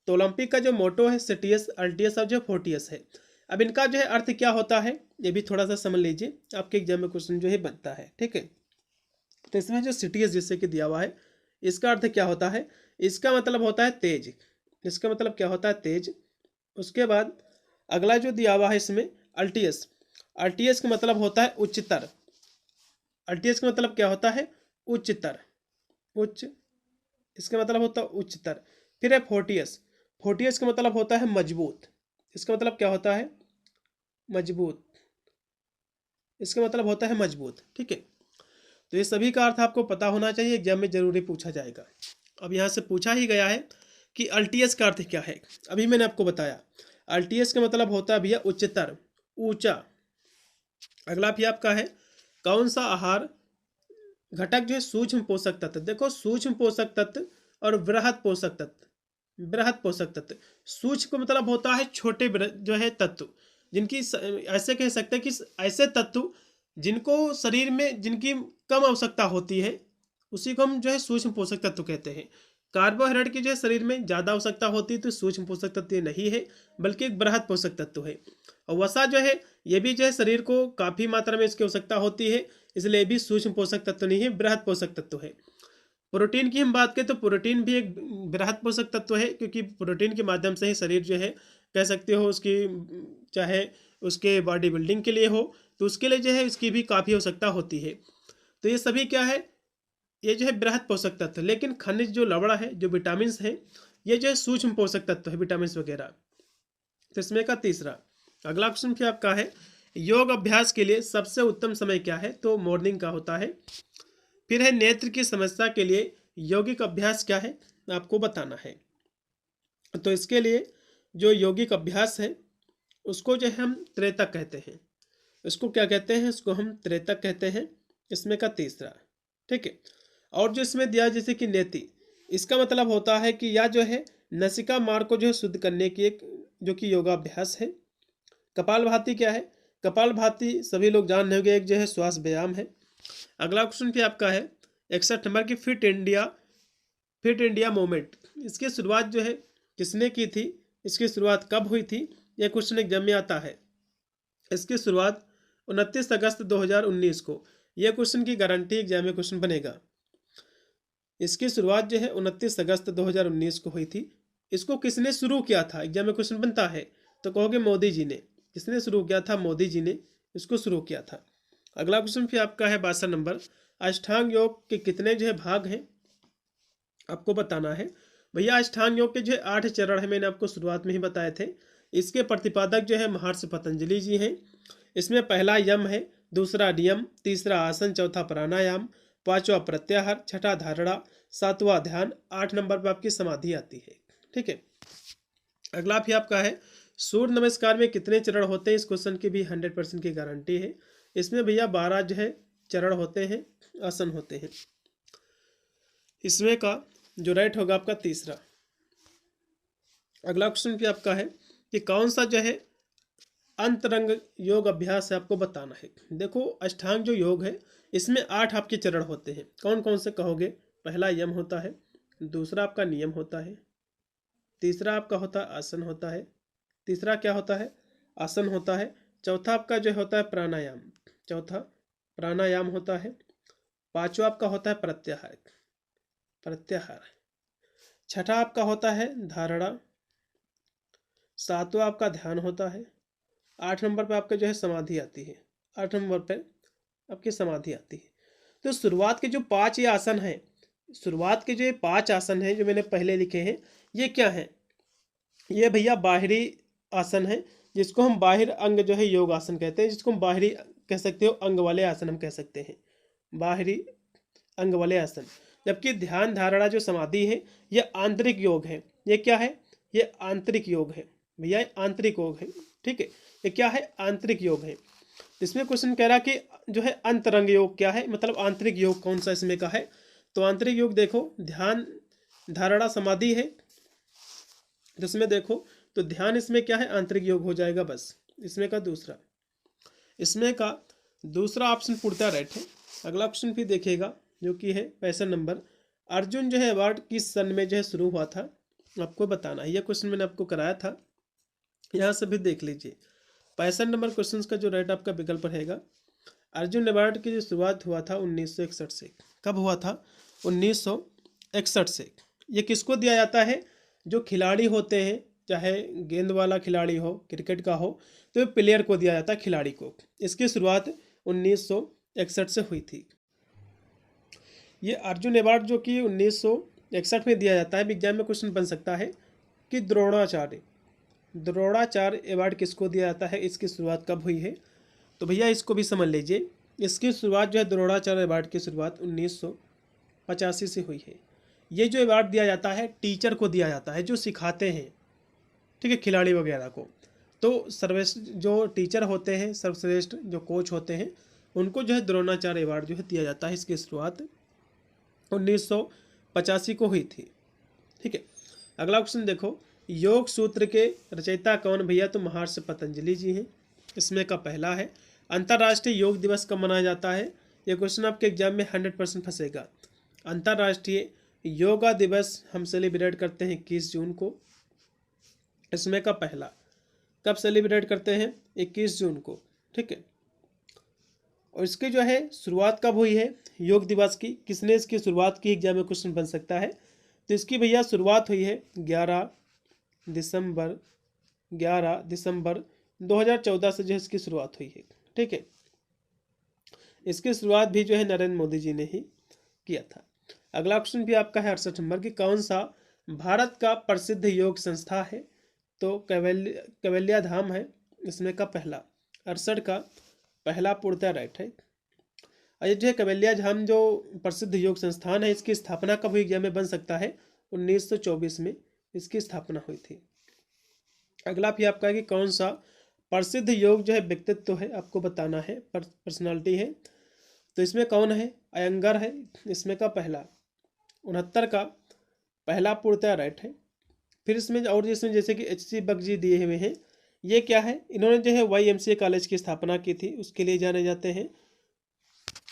तो ओलंपिक का जो मोटो है सिटियस, अल्टियस और जो फोर्टियस है। अब इनका जो है अर्थ क्या होता है ये भी थोड़ा सा समझ लीजिए, आपके एग्जाम में क्वेश्चन जो है बनता है, ठीक है। तो इसमें जो सिटियस जिससे कि दिया हुआ है, इसका अर्थ क्या होता है, इसका मतलब होता है तेज, इसका मतलब क्या होता है तेज। उसके बाद अगला जो दिया हुआ है इसमें अल्टियस, अल्टियस का मतलब होता है उच्चतर, अल्टीएस का मतलब क्या होता है? उच्चतर, उच्च, इसका मतलब होता है उच्चतर। फिर है फोर्टियस, फोर्टियस का मतलब होता है मजबूत, इसका मतलब क्या होता है? मजबूत, इसका मतलब होता है मजबूत। ठीक है, तो ये सभी का अर्थ आपको पता होना चाहिए, एग्जाम में जरूरी पूछा जाएगा। अब यहाँ से पूछा ही गया है कि अल्टीएस का अर्थ क्या है। अभी मैंने आपको बताया, अल्टीएस का मतलब होता है भैया उच्चतर, ऊंचा। अगला भी आपका है, कौन सा आहार घटक जो है सूक्ष्म पोषक तत्व। देखो सूक्ष्म पोषक तत्व और वृहद पोषक तत्व, वृहद पोषक तत्व, सूक्ष्म का मतलब होता है छोटे जो है तत्व, जिनकी ऐसे कह सकते हैं कि ऐसे तत्व जिनको शरीर में जिनकी कम आवश्यकता होती है, उसी को हम जो है सूक्ष्म पोषक तत्व कहते हैं। कार्बोहाइड्रेट की जो है शरीर में ज़्यादा आवश्यकता होती है, तो सूक्ष्म पोषक तत्व ये नहीं है, बल्कि एक बृहद पोषक तत्व है। और वसा जो है ये भी जो है शरीर को काफ़ी मात्रा में इसकी आवश्यकता होती है, इसलिए भी सूक्ष्म पोषक तत्व नहीं है, बृहद पोषक तत्व है। प्रोटीन की हम बात करें तो प्रोटीन भी एक बृहद पोषक तत्व है, क्योंकि प्रोटीन के माध्यम से ही शरीर जो है कह सकते हो उसकी, चाहे उसके बॉडी बिल्डिंग के लिए हो तो उसके लिए जो है इसकी भी काफ़ी आवश्यकता होती है। तो ये सभी क्या है? ये जो है बृहद पोषक तत्व। लेकिन खनिज जो लवण है, जो विटामिन है, ये जो है सूक्ष्म पोषक तत्व है, विटामिन वगैरह। तो इसमें का तीसरा, अगला क्वेश्चन क्या आपका है, योग अभ्यास के लिए सबसे उत्तम समय क्या है? तो मॉर्निंग का होता है। फिर है नेत्र की समस्या के लिए यौगिक अभ्यास क्या है? आपको बताना है। तो इसके लिए जो यौगिक अभ्यास है उसको जो है हम त्रेतक कहते हैं। इसको क्या कहते हैं? इसको हम त्रेतक कहते हैं। इसमें का तीसरा, ठीक है। और जो इसमें दिया जैसे कि नेति, इसका मतलब होता है कि या जो है नसिका मार्ग को जो है शुद्ध करने की एक जो कि योगाभ्यास है। कपालभाति क्या है? कपालभाति सभी लोग जान रहे होंगे, एक जो है श्वास व्यायाम है। अगला क्वेश्चन भी आपका है 61 नंबर की, फिट इंडिया मूवमेंट, इसकी शुरुआत जो है किसने की थी? इसकी शुरुआत कब हुई थी? यह क्वेश्चन एग्जाम में आता है। इसकी शुरुआत 29 अगस्त 2019 को, यह क्वेश्चन की गारंटी एग्जाम में क्वेश्चन बनेगा। इसकी शुरुआत जो है 29 अगस्त 2019 को हुई थी। इसको किसने शुरू किया था? एग्जाम में क्वेश्चन बनता है तो कहोगे मोदी जी ने। किसने शुरू किया था? मोदी जी ने इसको शुरू किया था। अगला क्वेश्चन फिर आपका है 62 नंबर, अष्टांग योग के कितने जो है भाग हैं? आपको बताना है। भैया अष्टांग योग के जो है 8 चरण है, मैंने आपको शुरुआत में ही बताए थे। इसके प्रतिपादक जो है महर्षि पतंजलि जी हैं। इसमें पहला यम है, दूसरा नियम, तीसरा आसन, चौथा प्राणायाम, पांचवा प्रत्याहार, छठा धारणा, सातवां ध्यान, 8 नंबर पर आपकी समाधि आती है। ठीक है, अगला भी आपका है सूर्य नमस्कार में कितने चरण होते हैं? इस क्वेश्चन की भी 100% की गारंटी है। इसमें भैया 12 जो है चरण होते हैं, आसन होते हैं। इसमें का जो राइट होगा आपका तीसरा। अगला क्वेश्चन भी आपका है कि कौन सा जो है अंतरंग योग अभ्यास है? आपको बताना है। देखो अष्टांग जो योग है इसमें 8 आपके चरण होते हैं। कौन कौन से कहोगे? पहला यम होता है, दूसरा आपका नियम होता है, तीसरा आपका होता है आसन होता है, तीसरा क्या होता है? आसन होता है, चौथा आपका जो होता है प्राणायाम, चौथा प्राणायाम होता है, पांचवा आपका होता है प्रत्याहार, प्रत्याहार, छठा आपका होता है धारणा, सातवां आपका ध्यान होता है, 8 नंबर पे आपका जो है समाधि आती है, 8 नंबर पे आपकी समाधि आती है। तो शुरुआत के जो 5 ये आसन हैं, शुरुआत के जो ये 5 आसन हैं जो मैंने पहले लिखे हैं, ये क्या हैं? ये भैया बाहरी आसन है, जिसको हम बाहिर अंग जो है योग आसन कहते हैं, जिसको हम बाहरी कह सकते हो, अंग वाले आसन हम कह सकते हैं, बाहरी अंग वाले आसन। जबकि ध्यान धारणा जो समाधि है ये आंतरिक योग है। ये क्या है? ये आंतरिक योग है भैया, आंतरिक योग है। ठीक है, ये क्या है? आंतरिक योग है। इसमें क्वेश्चन कह रहा कि जो है अंतरंग योग क्या है, मतलब आंतरिक योग कौन सा इसमें का है? तो आंतरिक योग देखो ध्यान धारणा समाधि है, जिसमें देखो तो ध्यान इसमें क्या है? आंतरिक योग हो जाएगा बस। इसमें का दूसरा, इसमें का दूसरा ऑप्शन पूर्णतः राइट है। अगला क्वेश्चन भी देखिएगा जो कि है 65 नंबर, अर्जुन जो है अवार्ड किस सन में जो है शुरू हुआ था? आपको बताना है। यह क्वेश्चन मैंने आपको कराया था, यहाँ से भी देख लीजिए। 65 नंबर क्वेश्चन का जो राइट आपका विकल्प रहेगा, अर्जुन अवार्ड की जो शुरुआत हुआ था 1961 से। कब हुआ था? 1961 से। ये किसको दिया जाता है? जो खिलाड़ी होते हैं, चाहे गेंद वाला खिलाड़ी हो, क्रिकेट का हो, तो प्लेयर को दिया जाता है, खिलाड़ी को। इसकी शुरुआत 1961 से हुई थी। ये अर्जुन अवार्ड जो कि 1961 में दिया जाता है, एग्जाम में क्वेश्चन बन सकता है कि द्रोणाचार्य अवार्ड किसको दिया जाता है, इसकी शुरुआत कब हुई है। तो भैया इसको भी समझ लीजिए, इसकी शुरुआत जो है द्रोणाचार्य अवार्ड की शुरुआत 1985 से हुई है। ये जो अवार्ड दिया जाता है टीचर को दिया जाता है जो सिखाते हैं, ठीक है, खिलाड़ी वगैरह को। तो सर्वश्रेष्ठ जो टीचर होते हैं, सर्वश्रेष्ठ जो कोच होते हैं, उनको जो है द्रोणाचार्य अवार्ड जो है दिया जाता है। इसकी शुरुआत 1985 को हुई थी, ठीक है। अगला क्वेश्चन देखो, योग सूत्र के रचयिता कौन भैया, तो महर्षि पतंजलि जी हैं। इसमें का पहला है अंतर्राष्ट्रीय योग दिवस कब मनाया जाता है। ये क्वेश्चन आपके एग्जाम में 100% फंसेगा। अंतर्राष्ट्रीय योगा दिवस हम सेलिब्रेट करते हैं 21 जून को। इसमें का पहला कब सेलिब्रेट करते हैं, 21 जून को, ठीक है। और इसकी जो है शुरुआत कब हुई है योग दिवस की, किसने इसकी शुरुआत की, एग्जाम में क्वेश्चन बन सकता है। तो इसकी भैया शुरुआत हुई है 11 दिसंबर 2014 से जो है इसकी शुरुआत हुई है, ठीक है। इसकी शुरुआत भी जो है नरेंद्र मोदी जी ने ही किया था। अगला क्वेश्चन भी आपका है 68 नंबर की, कौन सा भारत का प्रसिद्ध योग संस्था है। तो कैवल्या धाम है। इसमें का पहला 68 का पहला पूर्णतः राइट है। अयोध्या कैवल्या धाम जो प्रसिद्ध योग संस्थान है, इसकी स्थापना कब हुई, एग्जाम में बन सकता है 1924 में इसकी स्थापना हुई थी। अगला भी आपका है कि कौन सा प्रसिद्ध योग जो है व्यक्तित्व है, आपको बताना है, पर्सनालिटी है। तो इसमें कौन है, अयंगर है। इसमें का पहला 69 का पहला पूर्णतः राइट है। फिर इसमें और जिसमें जैसे कि HC बख्श जी दिए हुए हैं, ये क्या है, इन्होंने जो है YMCA कॉलेज की स्थापना की थी, उसके लिए जाने जाते हैं।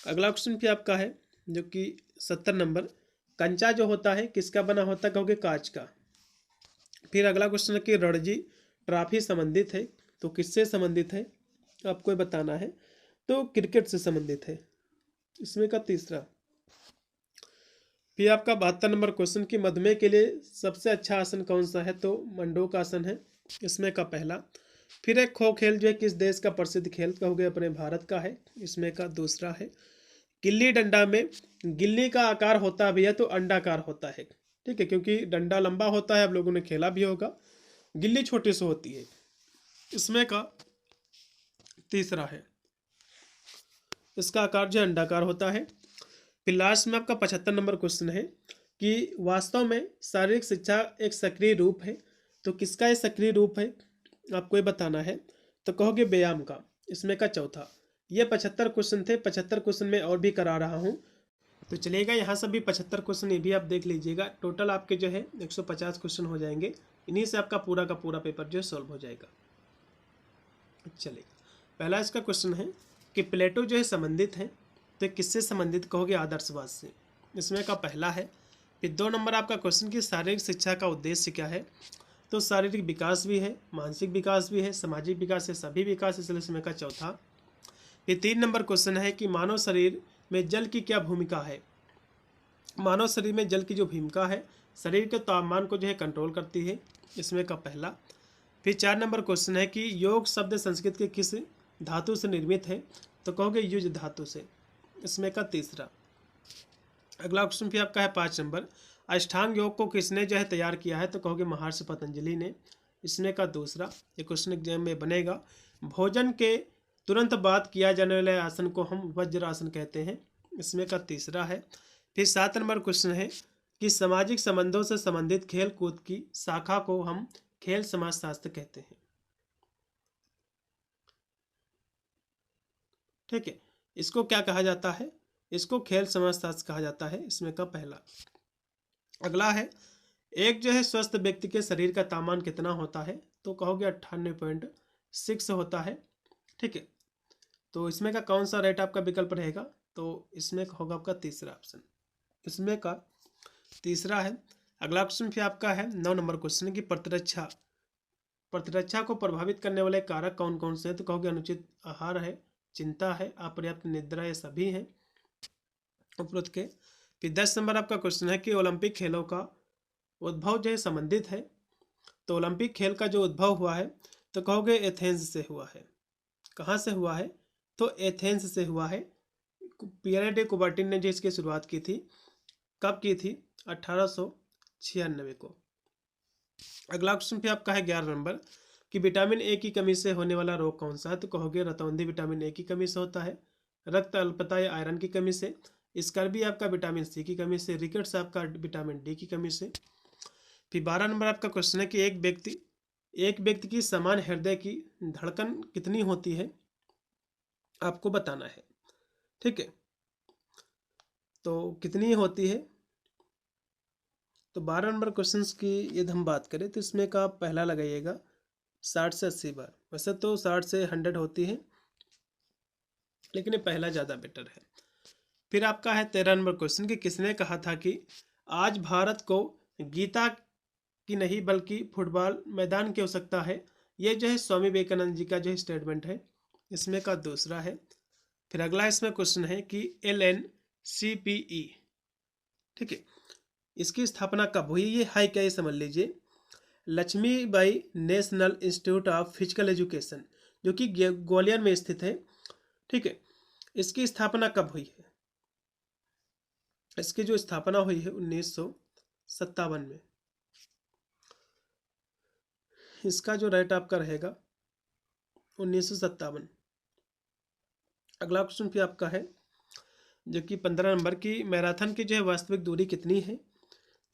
अगला क्वेश्चन भी आपका है जो कि 70 नंबर, कंचा जो होता है किसका बना होता है, कहोगे कांच का। फिर अगला क्वेश्चन है कि रणजी ट्रॉफी संबंधित है, तो किससे संबंधित है, आपको ये बताना है। तो क्रिकेट से संबंधित है। इसमें का तीसरा फिर आपका 72 नंबर क्वेश्चन कि मधुमेह के लिए सबसे अच्छा आसन कौन सा है, तो मंडूक आसन है। इसमें का पहला। फिर एक खो खेल जो है किस देश का प्रसिद्ध खेल, कहोगे अपने भारत का है। इसमें का दूसरा है गिल्ली डंडा में गिल्ली का आकार होता है भैया, तो अंडाकार होता है, ठीक है, क्योंकि डंडा लंबा होता है, आप लोगों ने खेला भी होगा, गिल्ली छोटी सी होती है। इसमें का तीसरा है, इसका आकार जो अंडाकार होता है। फिर लास्ट में आपका 75 नंबर क्वेश्चन है कि वास्तव में शारीरिक शिक्षा एक सक्रिय रूप है, तो किसका ये सक्रिय रूप है, आपको ये बताना है। तो कहोगे व्यायाम का। इसमें का चौथा। ये 75 क्वेश्चन थे, 75 क्वेश्चन में और भी करा रहा हूँ, तो चलेगा। यहाँ से भी 75 क्वेश्चन ये भी आप देख लीजिएगा। टोटल आपके जो है 150 क्वेश्चन हो जाएंगे, इन्हीं से आपका पूरा का पूरा पेपर जो है सॉल्व हो जाएगा। चलेगा, पहला इसका क्वेश्चन है कि प्लेटो जो है संबंधित है, तो किससे संबंधित, कहोगे आदर्शवाद से। इसमें का पहला है। फिर 2 नंबर आपका क्वेश्चन कि शारीरिक शिक्षा का उद्देश्य क्या है, तो शारीरिक विकास भी है, मानसिक विकास भी है, सामाजिक विकास है, सभी विकास, इसलिए इसमें का चौथा। फिर 3 नंबर क्वेश्चन है कि मानव शरीर में जल की क्या भूमिका है। मानव शरीर में जल की जो भूमिका है, शरीर के तापमान को जो है कंट्रोल करती है। इसमें का पहला। फिर 4 नंबर क्वेश्चन है कि योग शब्द संस्कृत के किस धातु से निर्मित है, तो कहोगे युज धातु से। इसमें का तीसरा। अगला क्वेश्चन भी आपका है 5 नंबर, अष्टांग योग को किसने जो है तैयार किया है, तो कहोगे महर्षि पतंजलि ने। इसमें का दूसरा। ये क्वेश्चन एग्जाम में बनेगा। भोजन के तुरंत बाद किया जाने वाले आसन को हम वज्रासन कहते हैं। इसमें का तीसरा है। फिर 7 नंबर क्वेश्चन है कि सामाजिक संबंधों से संबंधित खेल कूद की शाखा को हम खेल समाजशास्त्र कहते हैं, ठीक है। इसको क्या कहा जाता है, इसको खेल समाजशास्त्र कहा जाता है। इसमें का पहला। अगला है एक जो है स्वस्थ व्यक्ति के शरीर का तापमान कितना होता है, तो कहोगे 98.6 होता है, ठीक है। तो इसमें का कौन सा राइट आपका विकल्प रहेगा, तो इसमें होगा आपका तीसरा ऑप्शन। इसमें का तीसरा है। अगला क्वेश्चन फिर आपका है 9 नंबर क्वेश्चन की प्रतिरक्षा को प्रभावित करने वाले कारक कौन कौन से हैं, तो कहोगे अनुचित आहार है, चिंता है, अपर्याप्त निद्रा, ये सभी हैं उपरोक्त के। फिर 10 नंबर आपका क्वेश्चन है कि ओलंपिक खेलों का उद्भव जो है संबंधित है, तो ओलंपिक खेल का जो उद्भव हुआ है, तो कहोगे एथेंस से हुआ है। कहाँ से हुआ है, तो एथेंस से हुआ है। पियरे डे कुबर्टिन ने जो इसकी शुरुआत की थी, कब की थी? 1896 को। अगला क्वेश्चन पे आपका है 11 नंबर कि विटामिन ए की कमी से होने वाला रोग कौन सा है? तो कहोगे रतौंधी विटामिन ए की कमी से होता है, रक्त अल्पता या आयरन की कमी से, स्कर्वी आपका विटामिन सी की कमी से, रिकेट्स आपका विटामिन डी की कमी से। फिर 12 नंबर आपका क्वेश्चन है कि एक व्यक्ति की समान हृदय की धड़कन कितनी होती है, आपको बताना है। ठीक है, तो कितनी होती है? तो 12 नंबर क्वेश्चन की यदि हम बात करें तो इसमें का पहला लगाइएगा 60 से 80 बार। वैसे तो 60 से 100 होती है, लेकिन ये पहला ज़्यादा बेटर है। फिर आपका है 13 नंबर क्वेश्चन कि किसने कहा था कि आज भारत को गीता की नहीं बल्कि फुटबॉल मैदान की आवश्यकता है? ये जो है स्वामी विवेकानंद जी का जो है स्टेटमेंट है, इसमें का दूसरा है। फिर अगला इसमें क्वेश्चन है कि LNCPE, ठीक है, इसकी स्थापना कब हुई? ये है क्या, ये समझ लीजिए। Laxmibai national institute of physical education, जो कि ग्वालियर में स्थित है। ठीक है, इसकी स्थापना कब हुई है? इसकी जो स्थापना हुई है 1957 में। इसका जो राइट आपका रहेगा 1957। अगला क्वेश्चन भी आपका है जो कि 15 नंबर की मैराथन की जो है वास्तविक दूरी कितनी है?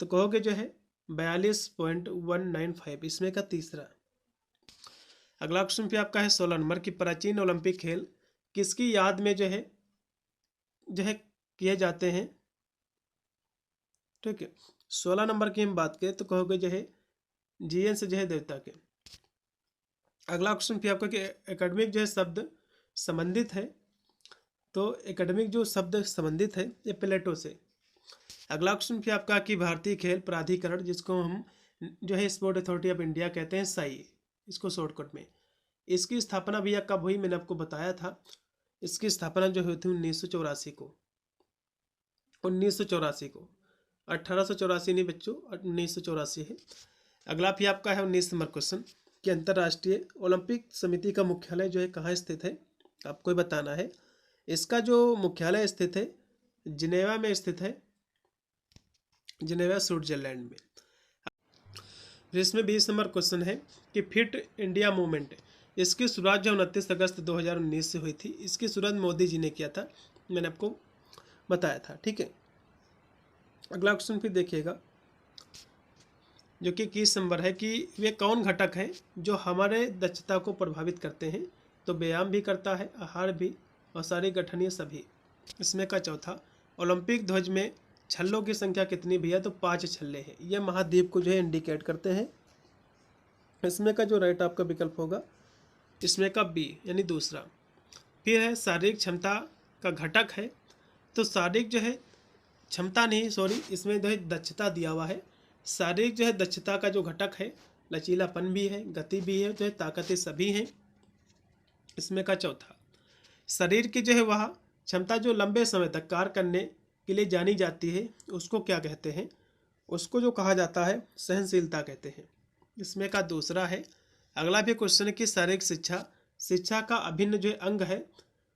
तो कहोगे जो है 42.195, इसमें का तीसरा। अगला क्वेश्चन भी आपका है 16 नंबर की प्राचीन ओलंपिक खेल किसकी याद में जो है किए जाते हैं? ठीक है, 16 नंबर की हम बात करें तो कहोगे जो है जीएन से जो है देवता के। अगला क्वेश्चन भी आपका कि एकेडमिक जो है शब्द संबंधित है, तो एकेडमिक जो शब्द संबंधित है ये प्लेटो से। अगला क्वेश्चन भी आपका कि भारतीय खेल प्राधिकरण, जिसको हम जो है स्पोर्ट अथॉरिटी ऑफ इंडिया कहते हैं, साई इसको शॉर्टकट में, इसकी स्थापना भैया कब हुई? मैंने आपको बताया था। इसकी स्थापना जो हुई थी 1984 को। 1984 को, 1884 नहीं बच्चों, 1984 है। अगला भी आपका है 19 नंबर क्वेश्चन कि अंतर्राष्ट्रीय ओलंपिक समिति का मुख्यालय जो है कहाँ स्थित है? आपको बताना है। इसका जो मुख्यालय स्थित है जिनेवा में स्थित है, जिनेवा स्विट्जरलैंड में। फिर इसमें 20 नंबर क्वेश्चन है कि फिट इंडिया मूवमेंट, इसकी शुरुआत जो 29 अगस्त 2019 से हुई थी। इसकी शुरुआत मोदी जी ने किया था, मैंने आपको बताया था। ठीक है, अगला क्वेश्चन फिर देखिएगा जो कि 21 नंबर है कि वे कौन घटक हैं जो हमारे दक्षता को प्रभावित करते हैं? तो व्यायाम भी करता है, आहार भी, और शारीरिक गठनीय सभी। इसमें का चौथा, ओलंपिक ध्वज में छल्लों की संख्या कितनी भैया? तो 5 छल्ले हैं। ये महाद्वीप को जो है इंडिकेट करते हैं। इसमें का जो राइट आपका विकल्प होगा इसमें का बी यानी दूसरा। फिर है शारीरिक क्षमता का घटक है, तो शारीरिक जो है क्षमता नहीं, सॉरी, इसमें जो है दक्षता दिया हुआ है। शारीरिक जो है दक्षता का जो घटक है लचीलापन भी है, गति भी है, जो है ताकतें सभी हैं। इसमें का चौथा, शरीर की जो है वह क्षमता जो लंबे समय तक कार्य करने के लिए जानी जाती है उसको क्या कहते हैं? उसको जो कहा जाता है सहनशीलता कहते हैं। इसमें का दूसरा है। अगला भी क्वेश्चन है कि शारीरिक शिक्षा का अभिन्न जो अंग है,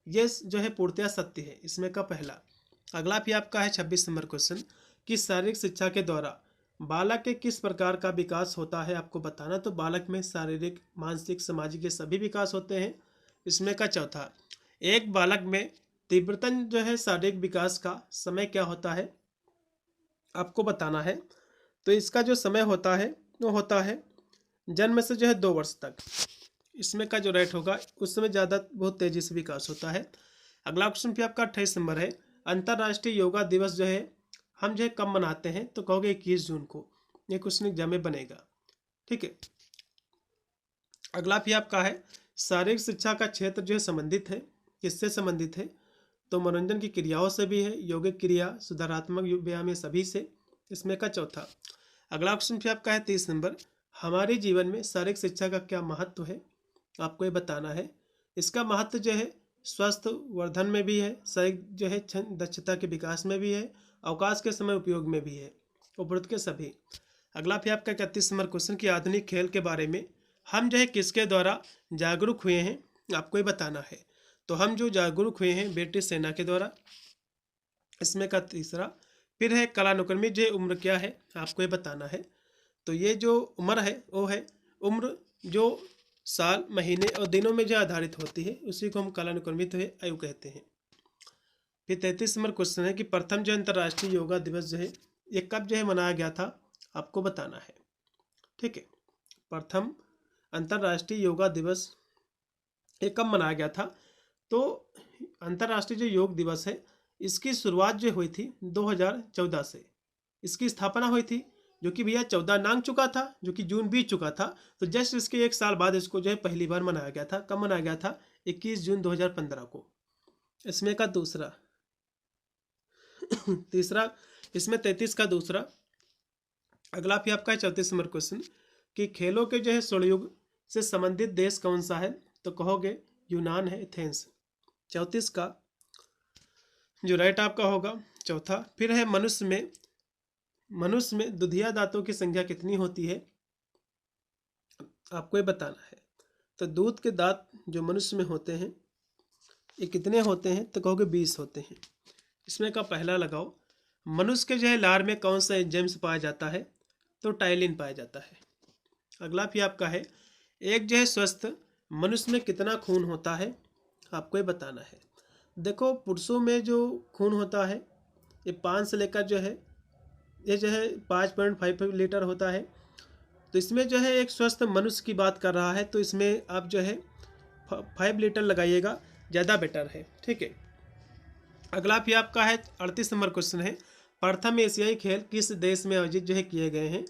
ये जो है पूर्णतया सत्य है। इसमें का पहला। अगला भी आपका है 26 नंबर क्वेश्चन कि शारीरिक शिक्षा के द्वारा बालक के किस प्रकार का विकास होता है, आपको बताना। तो बालक में शारीरिक, मानसिक, सामाजिक के सभी विकास होते हैं। इसमें का चौथा, एक बालक में तीव्रतम जो है शारीरिक विकास का समय क्या होता है, आपको बताना है। तो इसका जो समय होता है वो होता है जन्म से जो है 2 वर्ष तक। इसमें का जो राइट होगा उस समय ज़्यादा बहुत तेज़ी से विकास होता है। अगला क्वेश्चन भी आपका 28 नंबर है। अंतर्राष्ट्रीय योगा दिवस जो है हम जो है कब मनाते हैं? तो कहोगे 21 जून को। ये क्वेश्चन एग्जाम में बनेगा। ठीक है, अगला भी आपका है शारीरिक शिक्षा का क्षेत्र जो है संबंधित है, किससे संबंधित है? तो मनोरंजन की क्रियाओं से भी है, यौगिक क्रिया, सुधारात्मक व्यायाम, ये सभी से। इसमें का चौथा। अगला क्वेश्चन भी आपका है 30 नंबर, हमारे जीवन में शारीरिक शिक्षा का क्या महत्व है, आपको ये बताना है। इसका महत्व जो है स्वस्थ वर्धन में भी है, शारीरिक जो है दक्षता के विकास में भी है, अवकाश के समय उपयोग में भी है, उपरोक्त के सभी। अगला भी आपका 31 नंबर क्वेश्चन कि आधुनिक खेल के बारे में हम जो है किसके द्वारा जागरूक हुए हैं, आपको ये बताना है। तो हम जो जागरूक हुए हैं ब्रिटिश सेना के द्वारा। इसमें का तीसरा फिर है कालानुक्रमिक जो उम्र क्या है आपको ये बताना है। तो ये जो उम्र है वो है उम्र जो साल, महीने और दिनों में जो आधारित होती है उसी को हम कालानुक्रमिक आयु कहते हैं। फिर 33 नंबर क्वेश्चन है कि प्रथम जो अंतर्राष्ट्रीय योगा दिवस जो है ये कब जो है मनाया गया था आपको बताना है। ठीक है, प्रथम अंतर्राष्ट्रीय योगा दिवस ये कब मनाया गया था। तो अंतर्राष्ट्रीय जो योग दिवस है इसकी शुरुआत जो हुई थी 2014 से। इसकी स्थापना हुई थी जो कि भैया 14 नांग चुका था, जो कि जून बीत चुका था। तो जस्ट इसके एक साल बाद इसको जो है पहली बार मनाया गया था। कब मनाया गया था? 21 जून 2015 को। इसमें का दूसरा तीसरा इसमें 33 का दूसरा अगला भी आपका 34 नंबर क्वेश्चन कि खेलों के जो है स्वर्ण युग से संबंधित देश कौन सा है। तो कहोगे यूनान है, एथेंस। 34 का जो राइट आपका होगा चौथा। फिर है मनुष्य में दुधिया दांतों की संख्या कितनी होती है आपको ये बताना है। तो दूध के दांत जो मनुष्य में होते हैं ये कितने होते हैं? तो कहोगे 20 होते हैं। इसमें का पहला लगाओ, मनुष्य के जो है लार में कौन सा एंजाइम्स पाया जाता है? तो टाइलिन पाया जाता है। अगला भी आपका है, एक जो है स्वस्थ मनुष्य में कितना खून होता है आपको ये बताना है। देखो पुरुषों में जो खून होता है ये 5 से लेकर जो है ये जो है 5.5 लीटर होता है। तो इसमें जो है एक स्वस्थ मनुष्य की बात कर रहा है तो इसमें आप जो है 5 लीटर लगाइएगा, ज़्यादा बेटर है। ठीक है, अगला भी आपका है 38 नंबर क्वेश्चन है, प्रथम एशियाई खेल किस देश में आयोजित जो है किए गए हैं।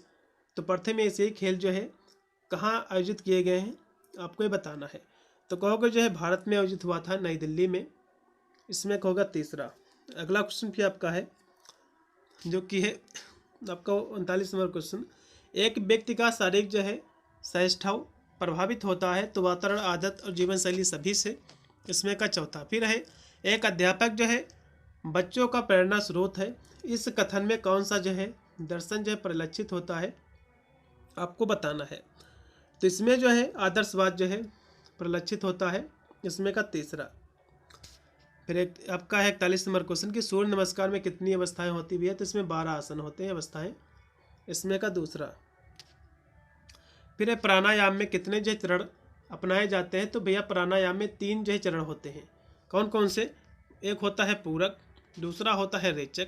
तो प्रथम एशियाई खेल जो है कहाँ आयोजित किए गए हैं आपको ये बताना है। तो कहोगे जो है भारत में आयोजित हुआ था, नई दिल्ली में। इसमें कहोगा तीसरा। अगला क्वेश्चन भी आपका है जो कि है आपका 39 नंबर क्वेश्चन, एक व्यक्ति का शारीरिक जो है स्वास्थ्य प्रभावित होता है तो वातावरण, आदत और जीवन शैली सभी से। इसमें का चौथा फिर है, एक अध्यापक जो है बच्चों का प्रेरणा स्रोत है। इस कथन में कौन सा जो है दर्शन जो है परिलक्षित होता है आपको बताना है। तो इसमें जो है आदर्शवाद जो है परिलक्षित होता है। इसमें का तीसरा। फिर एक आपका है 41 नंबर क्वेश्चन कि सूर्य नमस्कार में कितनी अवस्थाएं होती भी है। तो इसमें 12 आसन होते हैं, अवस्थाएं। इसमें का दूसरा। फिर है प्राणायाम में कितने जो चरण अपनाए जाते हैं। तो भैया प्राणायाम में 3 जो है चरण होते हैं। कौन कौन से? एक होता है पूरक, दूसरा होता है रेचक,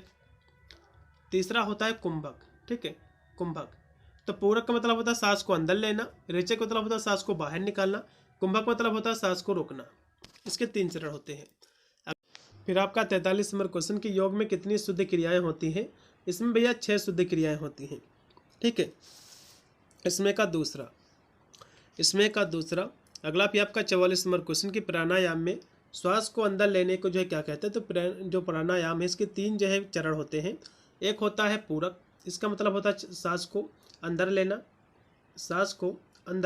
तीसरा होता है कुंभक। ठीक है, कुंभक। तो पूरक का मतलब होता है सांस को अंदर लेना, रेचक का मतलब होता है सांस को बाहर निकालना, कुंभक का मतलब होता है सांस को रोकना। इसके 3 चरण होते हैं। फिर आपका 43 नंबर क्वेश्चन कि योग में कितनी शुद्ध क्रियाएं होती हैं। इसमें भैया 6 शुद्ध क्रियाएं होती हैं। ठीक है, इसमें का दूसरा अगला भी आपका 44 नंबर क्वेश्चन कि प्राणायाम में श्वास को अंदर लेने को जो है क्या कहते हैं। तो जो प्राणायाम है इसके 3 जो है चरण होते हैं। एक होता है पूरक, इसका मतलब होता है सांस को अंदर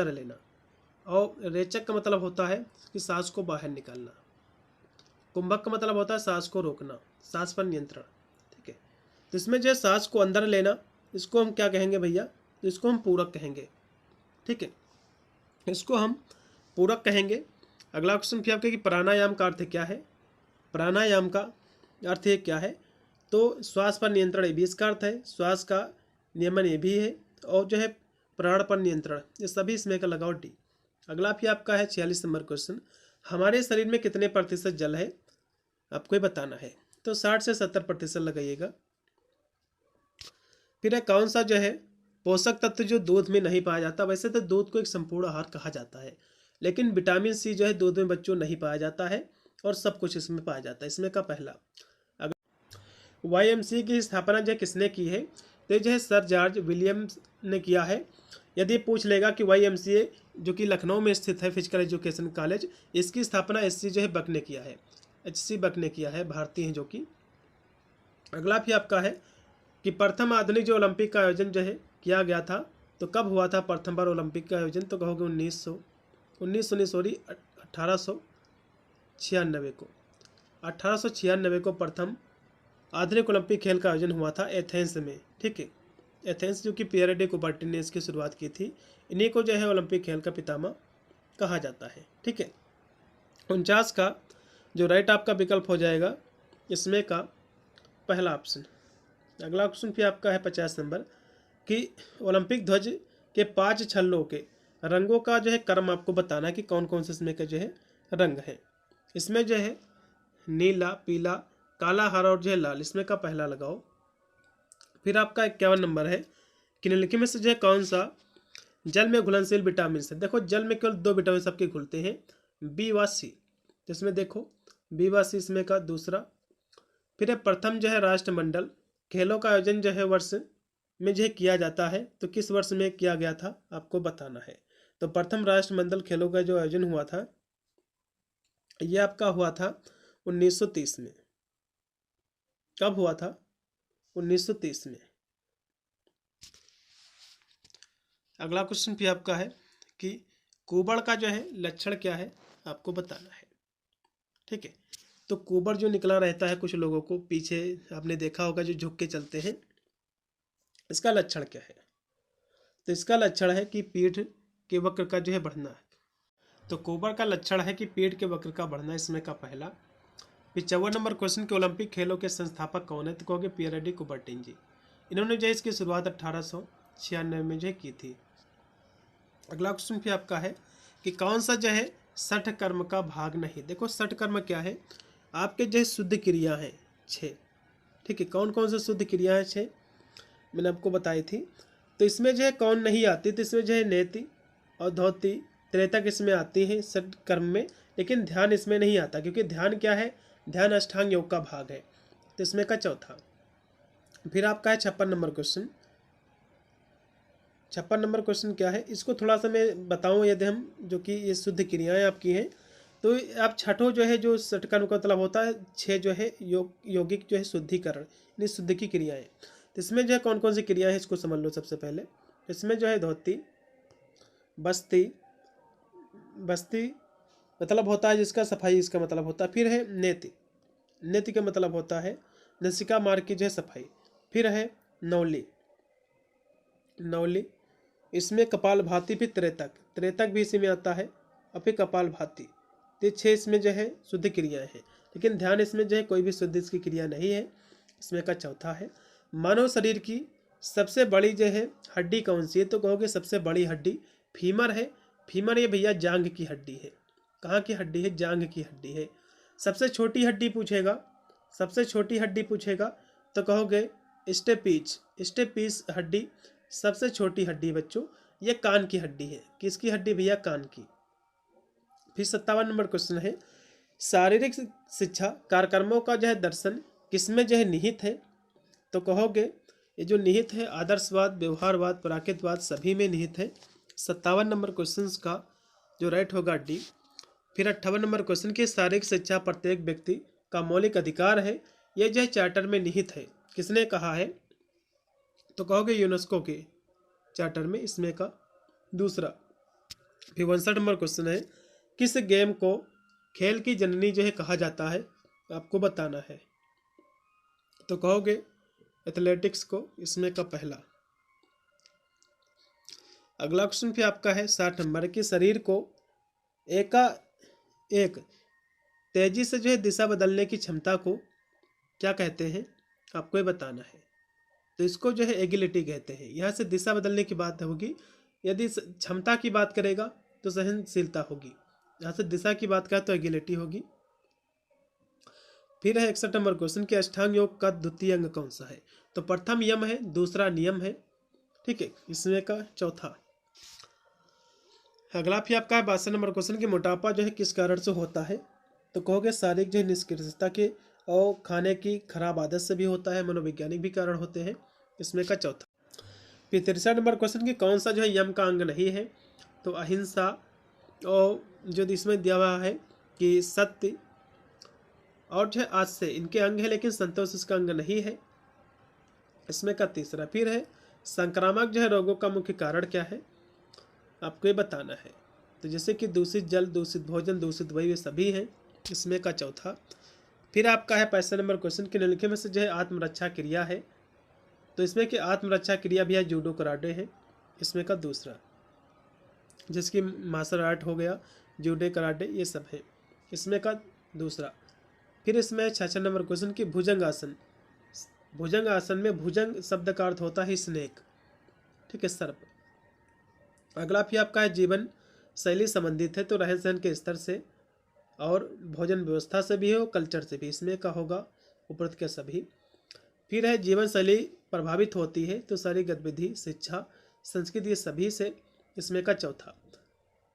लेना, और रेचक का मतलब होता है कि सांस को बाहर निकालना, कुंभक का मतलब होता है सांस को रोकना, सांस पर नियंत्रण। ठीक है, तो इसमें जो है सांस को अंदर लेना इसको हम क्या कहेंगे भैया? तो इसको हम पूरक कहेंगे। ठीक है, इसको हम पूरक कहेंगे। अगला क्वेश्चन फिर आपके कि प्राणायाम का अर्थ क्या है। प्राणायाम का अर्थ ये क्या है? तो श्वास पर नियंत्रण ये भी इसका अर्थ है, श्वास का नियमन ये भी है, और जो है प्राण पर नियंत्रण, ये सभी इसमें का लगाओ डी। अगला भी आपका है 46 नंबर क्वेश्चन, हमारे शरीर में कितने प्रतिशत जल है आपको ये बताना है। तो 60 से 70% लगाइएगा। फिर है कौन सा जो है पोषक तत्व जो दूध में नहीं पाया जाता। वैसे तो दूध को एक संपूर्ण आहार कहा जाता है, लेकिन विटामिन सी जो है दूध में बच्चों नहीं पाया जाता है, और सब कुछ इसमें पाया जाता है। इसमें का पहला। अगर YMCA की स्थापना जो किसने की है। तो जो है सर जॉर्ज विलियम्स ने किया है। यदि पूछ लेगा कि YMCA जो कि लखनऊ में स्थित है फिजिकल एजुकेशन कॉलेज, इसकी स्थापना HC जो है बक ने किया है, HC बक ने किया है, भारतीय हैं जो कि। अगला भी आपका है कि प्रथम आधुनिक जो ओलंपिक का आयोजन जो है किया गया था। तो कब हुआ था प्रथम बार ओलंपिक का आयोजन? तो कहोगे 1896 को प्रथम आधुनिक ओलंपिक खेल का आयोजन हुआ था एथेंस में। ठीक है, एथेंस जो कि पियर डे कुबर्टिन ने इसकी शुरुआत की थी। इन्हीं को जो है ओलंपिक खेल का पितामह कहा जाता है। ठीक है, 49 का जो राइट आपका विकल्प हो जाएगा इसमें का पहला ऑप्शन। अगला क्वेश्चन फिर आपका है 50 नंबर कि ओलंपिक ध्वज के 5 छल्लों के रंगों का जो है क्रम आपको बताना है कि कौन कौन से इसमें का जो है रंग है। इसमें जो है नीला, पीला, काला, हरा और जो है लाल, इसमें का पहला लगाओ। फिर आपका 51 नंबर है कि निम्नलिखित में से जो है कौन सा जल में घुलनशील विटामिन है। देखो जल में केवल 2 विटामिन सबके घुलते हैं, बी व सी। तो इसमें देखो बी व सी इसमें का दूसरा। फिर है प्रथम जो है राष्ट्रमंडल खेलों का आयोजन जो है वर्ष में जो है किया जाता है, तो किस वर्ष में किया गया था आपको बताना है। तो प्रथम राष्ट्रमंडल खेलों का जो आयोजन हुआ था ये आपका हुआ था 1930 में। कब हुआ था? 1930 में। अगला क्वेश्चन भी आपका है कि कुबड़ का जो है लक्षण क्या है आपको बताना है। ठीक है, तो कुबड़ जो निकला रहता है कुछ लोगों को, पीछे आपने देखा होगा जो झुक के चलते हैं, इसका लक्षण क्या है? तो इसका लक्षण है कि पीठ के वक्र का जो है बढ़ना है। तो कुबड़ का लक्षण है कि पीठ के वक्र का बढ़ना, इसमें का पहला। 55 नंबर क्वेश्चन के ओलंपिक खेलों के संस्थापक कौन है? तो कहोगे पियर डी कुबर्टिन जी। इन्होंने जो है इसकी शुरुआत 1896 में जो है की थी। अगला क्वेश्चन भी आपका है कि कौन सा जो है सठ कर्म का भाग नहीं। देखो सठ कर्म क्या है? आपके जो है शुद्ध क्रिया है 6। ठीक है, कौन कौन से शुद्ध क्रिया है 6 मैंने आपको बताई थी। तो इसमें जो है कौन नहीं आती? तो इसमें जो है नेति और धोती त्रेतक इसमें आती है सठ कर्म में, लेकिन ध्यान इसमें नहीं आता, क्योंकि ध्यान क्या है? ध्यान अष्टांग योग का भाग है। तो इसमें का चौथा। फिर आपका है 56 नंबर क्वेश्चन। 56 नंबर क्वेश्चन क्या है इसको थोड़ा सा मैं बताऊं। यदि हम जो कि ये शुद्ध क्रियाएं आपकी हैं, तो आप छठों जो है जो षटकर्म का मतलब होता है 6 जो है यौगिक जो है शुद्धिकरण, यानी शुद्ध की क्रियाएं। तो इसमें जो है कौन कौन सी क्रियाएं हैं इसको समझ लो सबसे पहले। इसमें जो है धोती, बस्ती, बस्ती मतलब होता है जिसका सफाई, इसका मतलब होता है। फिर है नेति, नेति का मतलब होता है नसिका मार्ग की जो है सफाई। फिर है नौली, नौली इसमें कपाल भाती, फिर त्रेतक, त्रेतक भी इसी में आता है, और फिर कपाल भाती। तो 6 इसमें जो है शुद्ध क्रियाएं हैं, लेकिन ध्यान इसमें जो है कोई भी शुद्ध इसकी क्रिया नहीं है। इसमें का चौथा है मानव शरीर की सबसे बड़ी जो है हड्डी कौन सी है? तो कहोगे सबसे बड़ी हड्डी फीमर है। फीमर ये भैया जांघ की हड्डी है। कहाँ की हड्डी है? जांघ की हड्डी है। सबसे छोटी हड्डी पूछेगा, सबसे छोटी हड्डी पूछेगा तो कहोगे स्टेपीच, स्टेपीच हड्डी सबसे छोटी हड्डी बच्चों, ये कान की हड्डी है। किसकी हड्डी भैया? कान की। फिर 57 नंबर क्वेश्चन है शारीरिक शिक्षा कार्यक्रमों का जो है दर्शन किसमें जो है निहित है? तो कहोगे ये जो निहित है आदर्शवाद, व्यवहारवाद, प्राकृतवाद सभी में निहित है। 57 नंबर क्वेश्चन का जो राइट होगा डी। फिर 58 नंबर क्वेश्चन की शारीरिक शिक्षा प्रत्येक व्यक्ति का मौलिक अधिकार है, यह जो है चार्टर में निहित है। किसने कहा है? तो कहोगे यूनेस्को के चार्टर में, इसमें का दूसरा। फिर 59 नंबर क्वेश्चन है किस गेम को खेल की जननी जो है कहा जाता है? आपको बताना है। तो कहोगे एथलेटिक्स को, इसमें का पहला। अगला क्वेश्चन फिर आपका है 60 नंबर कि शरीर को एक तेजी से जो है दिशा बदलने की क्षमता को क्या कहते हैं? आपको ये बताना है। तो इसको जो है एगिलिटी कहते हैं। यहाँ से दिशा बदलने की बात होगी। यदि क्षमता की बात करेगा तो सहनशीलता होगी। यहाँ से दिशा की बात करें तो एगिलिटी होगी। फिर है 61 नंबर क्वेश्चन कि अष्टांग योग का द्वितीय अंग कौन सा है? तो प्रथम यम है, दूसरा नियम है। ठीक है, इसमें का चौथा। अगला फिर आपका है 62 नंबर क्वेश्चन कि मोटापा जो है किस कारण से होता है? तो कहोगे शारीरिक जो है निष्क्रियता के और खाने की खराब आदत से भी होता है, मनोवैज्ञानिक भी कारण होते हैं। इसमें का चौथा। फिर 63 नंबर क्वेश्चन कि कौन सा जो है यम का अंग नहीं है? तो अहिंसा, और जो इसमें दिया हुआ है कि सत्य और जो है आज से इनके अंग है, लेकिन संतोष इसका अंग नहीं है। इसमें का तीसरा। फिर है संक्रामक जो है रोगों का मुख्य कारण क्या है? आपको ये बताना है। तो जैसे कि दूषित जल, दूषित भोजन, दूषित वायु, ये सभी हैं। इसमें का चौथा। फिर आपका है 65 नंबर क्वेश्चन कि निम्नलिखित में से जो है आत्मरक्षा क्रिया है? तो इसमें कि आत्मरक्षा क्रिया भी है जूडो कराटे है। इसमें का दूसरा, जिसकी मार्शल आर्ट हो गया, जूडो कराटे, ये सब है। इसमें का दूसरा। फिर इसमें 66 नंबर क्वेश्चन कि भुजंग आसन। भुजंग आसन में भुजंग शब्द का अर्थ होता है स्नेक, ठीक है, सर्प। अगला फिर आपका है जीवन शैली संबंधित है, तो रहन सहन के स्तर से और भोजन व्यवस्था से भी हो, कल्चर से भी, इसमें का होगा उपरोक्त के सभी। फिर है जीवन शैली प्रभावित होती है, तो सारी गतिविधि, शिक्षा, संस्कृति, ये सभी से, इसमें का चौथा।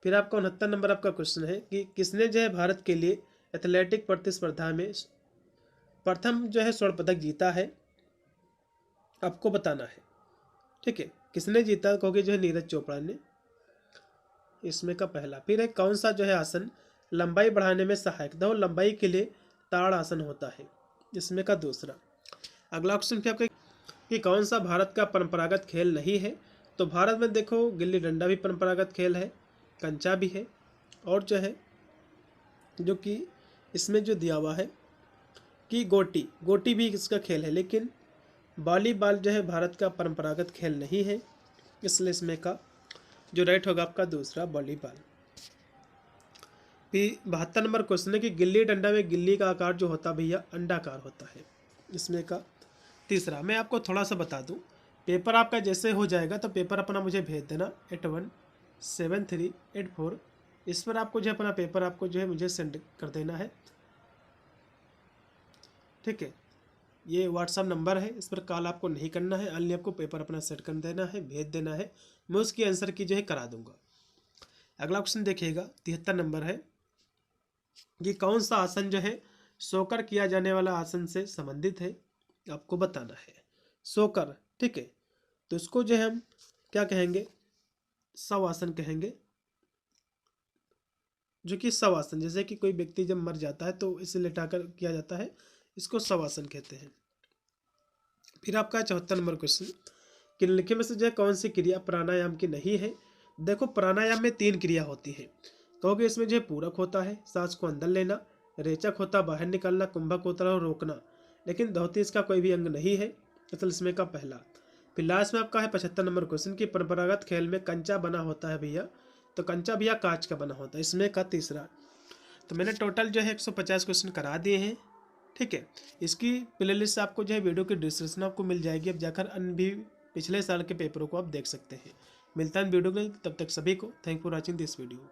फिर आपका 69 नंबर आपका क्वेश्चन है कि किसने जो है भारत के लिए एथलेटिक प्रतिस्पर्धा में प्रथम जो है स्वर्ण पदक जीता है, आपको बताना है, ठीक है। किसने जीता, कहोगे जो है नीरज चोपड़ा ने, इसमें का पहला। फिर है कौन सा जो है आसन लंबाई बढ़ाने में सहायक, दो लंबाई के लिए ताड़ आसन होता है, इसमें का दूसरा। अगला क्वेश्चन क्या आपका कि कौन सा भारत का परंपरागत खेल नहीं है, तो भारत में देखो गिल्ली डंडा भी परंपरागत खेल है, कंचा भी है, और जो है जो कि इसमें जो दिया हुआ है कि गोटी, गोटी भी इसका खेल है, लेकिन वॉलीबॉल जो है भारत का परंपरागत खेल नहीं है, इसलिए इसमें का जो राइट होगा आपका दूसरा वॉलीबॉल। फिर 72 नंबर क्वेश्चन है कि गिल्ली डंडा में गिल्ली का आकार जो होता है भैया अंडाकार होता है, इसमें का तीसरा। मैं आपको थोड़ा सा बता दूं, पेपर आपका जैसे हो जाएगा तो पेपर अपना मुझे भेज देना 817384, इस पर आपको जो है अपना पेपर आपको जो है मुझे सेंड कर देना है, ठीक है। ये व्हाट्सअप नंबर है, इस पर कॉल आपको नहीं करना है, अन्य आपको पेपर अपना सेट कर देना है, भेज देना है, मैं उसकी आंसर की जो है करा दूंगा। अगला क्वेश्चन देखिएगा 73 नंबर है कि कौन सा आसन जो है सोकर किया जाने वाला आसन से संबंधित है, आपको बताना है। सोकर, ठीक है, तो इसको जो है हम क्या कहेंगे, शवासन कहेंगे, जो कि शवासन, जैसे कि कोई व्यक्ति जब मर जाता है तो इसे लेटाकर किया जाता है, इसको शवासन कहते हैं। फिर आपका 74 नंबर क्वेश्चन कि निम्नलिखित में से जो है कौन सी क्रिया प्राणायाम की नहीं है। देखो प्राणायाम में 3 क्रिया होती है, कहोगे इसमें जो है पूरक होता है, सांस को अंदर लेना, रेचक होता बाहर निकालना, कुंभक होता है रोकना, लेकिन धोती इसका कोई भी अंग नहीं है, मतलब इसमें का पहला। फिर लास्ट में आपका है 75 नंबर क्वेश्चन कि परंपरागत खेल में कंचा बना होता है भैया, तो कंचा भैया कांच का बना होता है, इसमें का तीसरा। तो मैंने टोटल जो है 150 क्वेश्चन करा दिए हैं, ठीक है। इसकी प्लेलिस्ट आपको जो है वीडियो की डिस्क्रिप्शन आपको मिल जाएगी, अब जाकर अन्य भी पिछले साल के पेपरों को आप देख सकते हैं। मिलता है वीडियो में, तब तक सभी को thank for watching this video.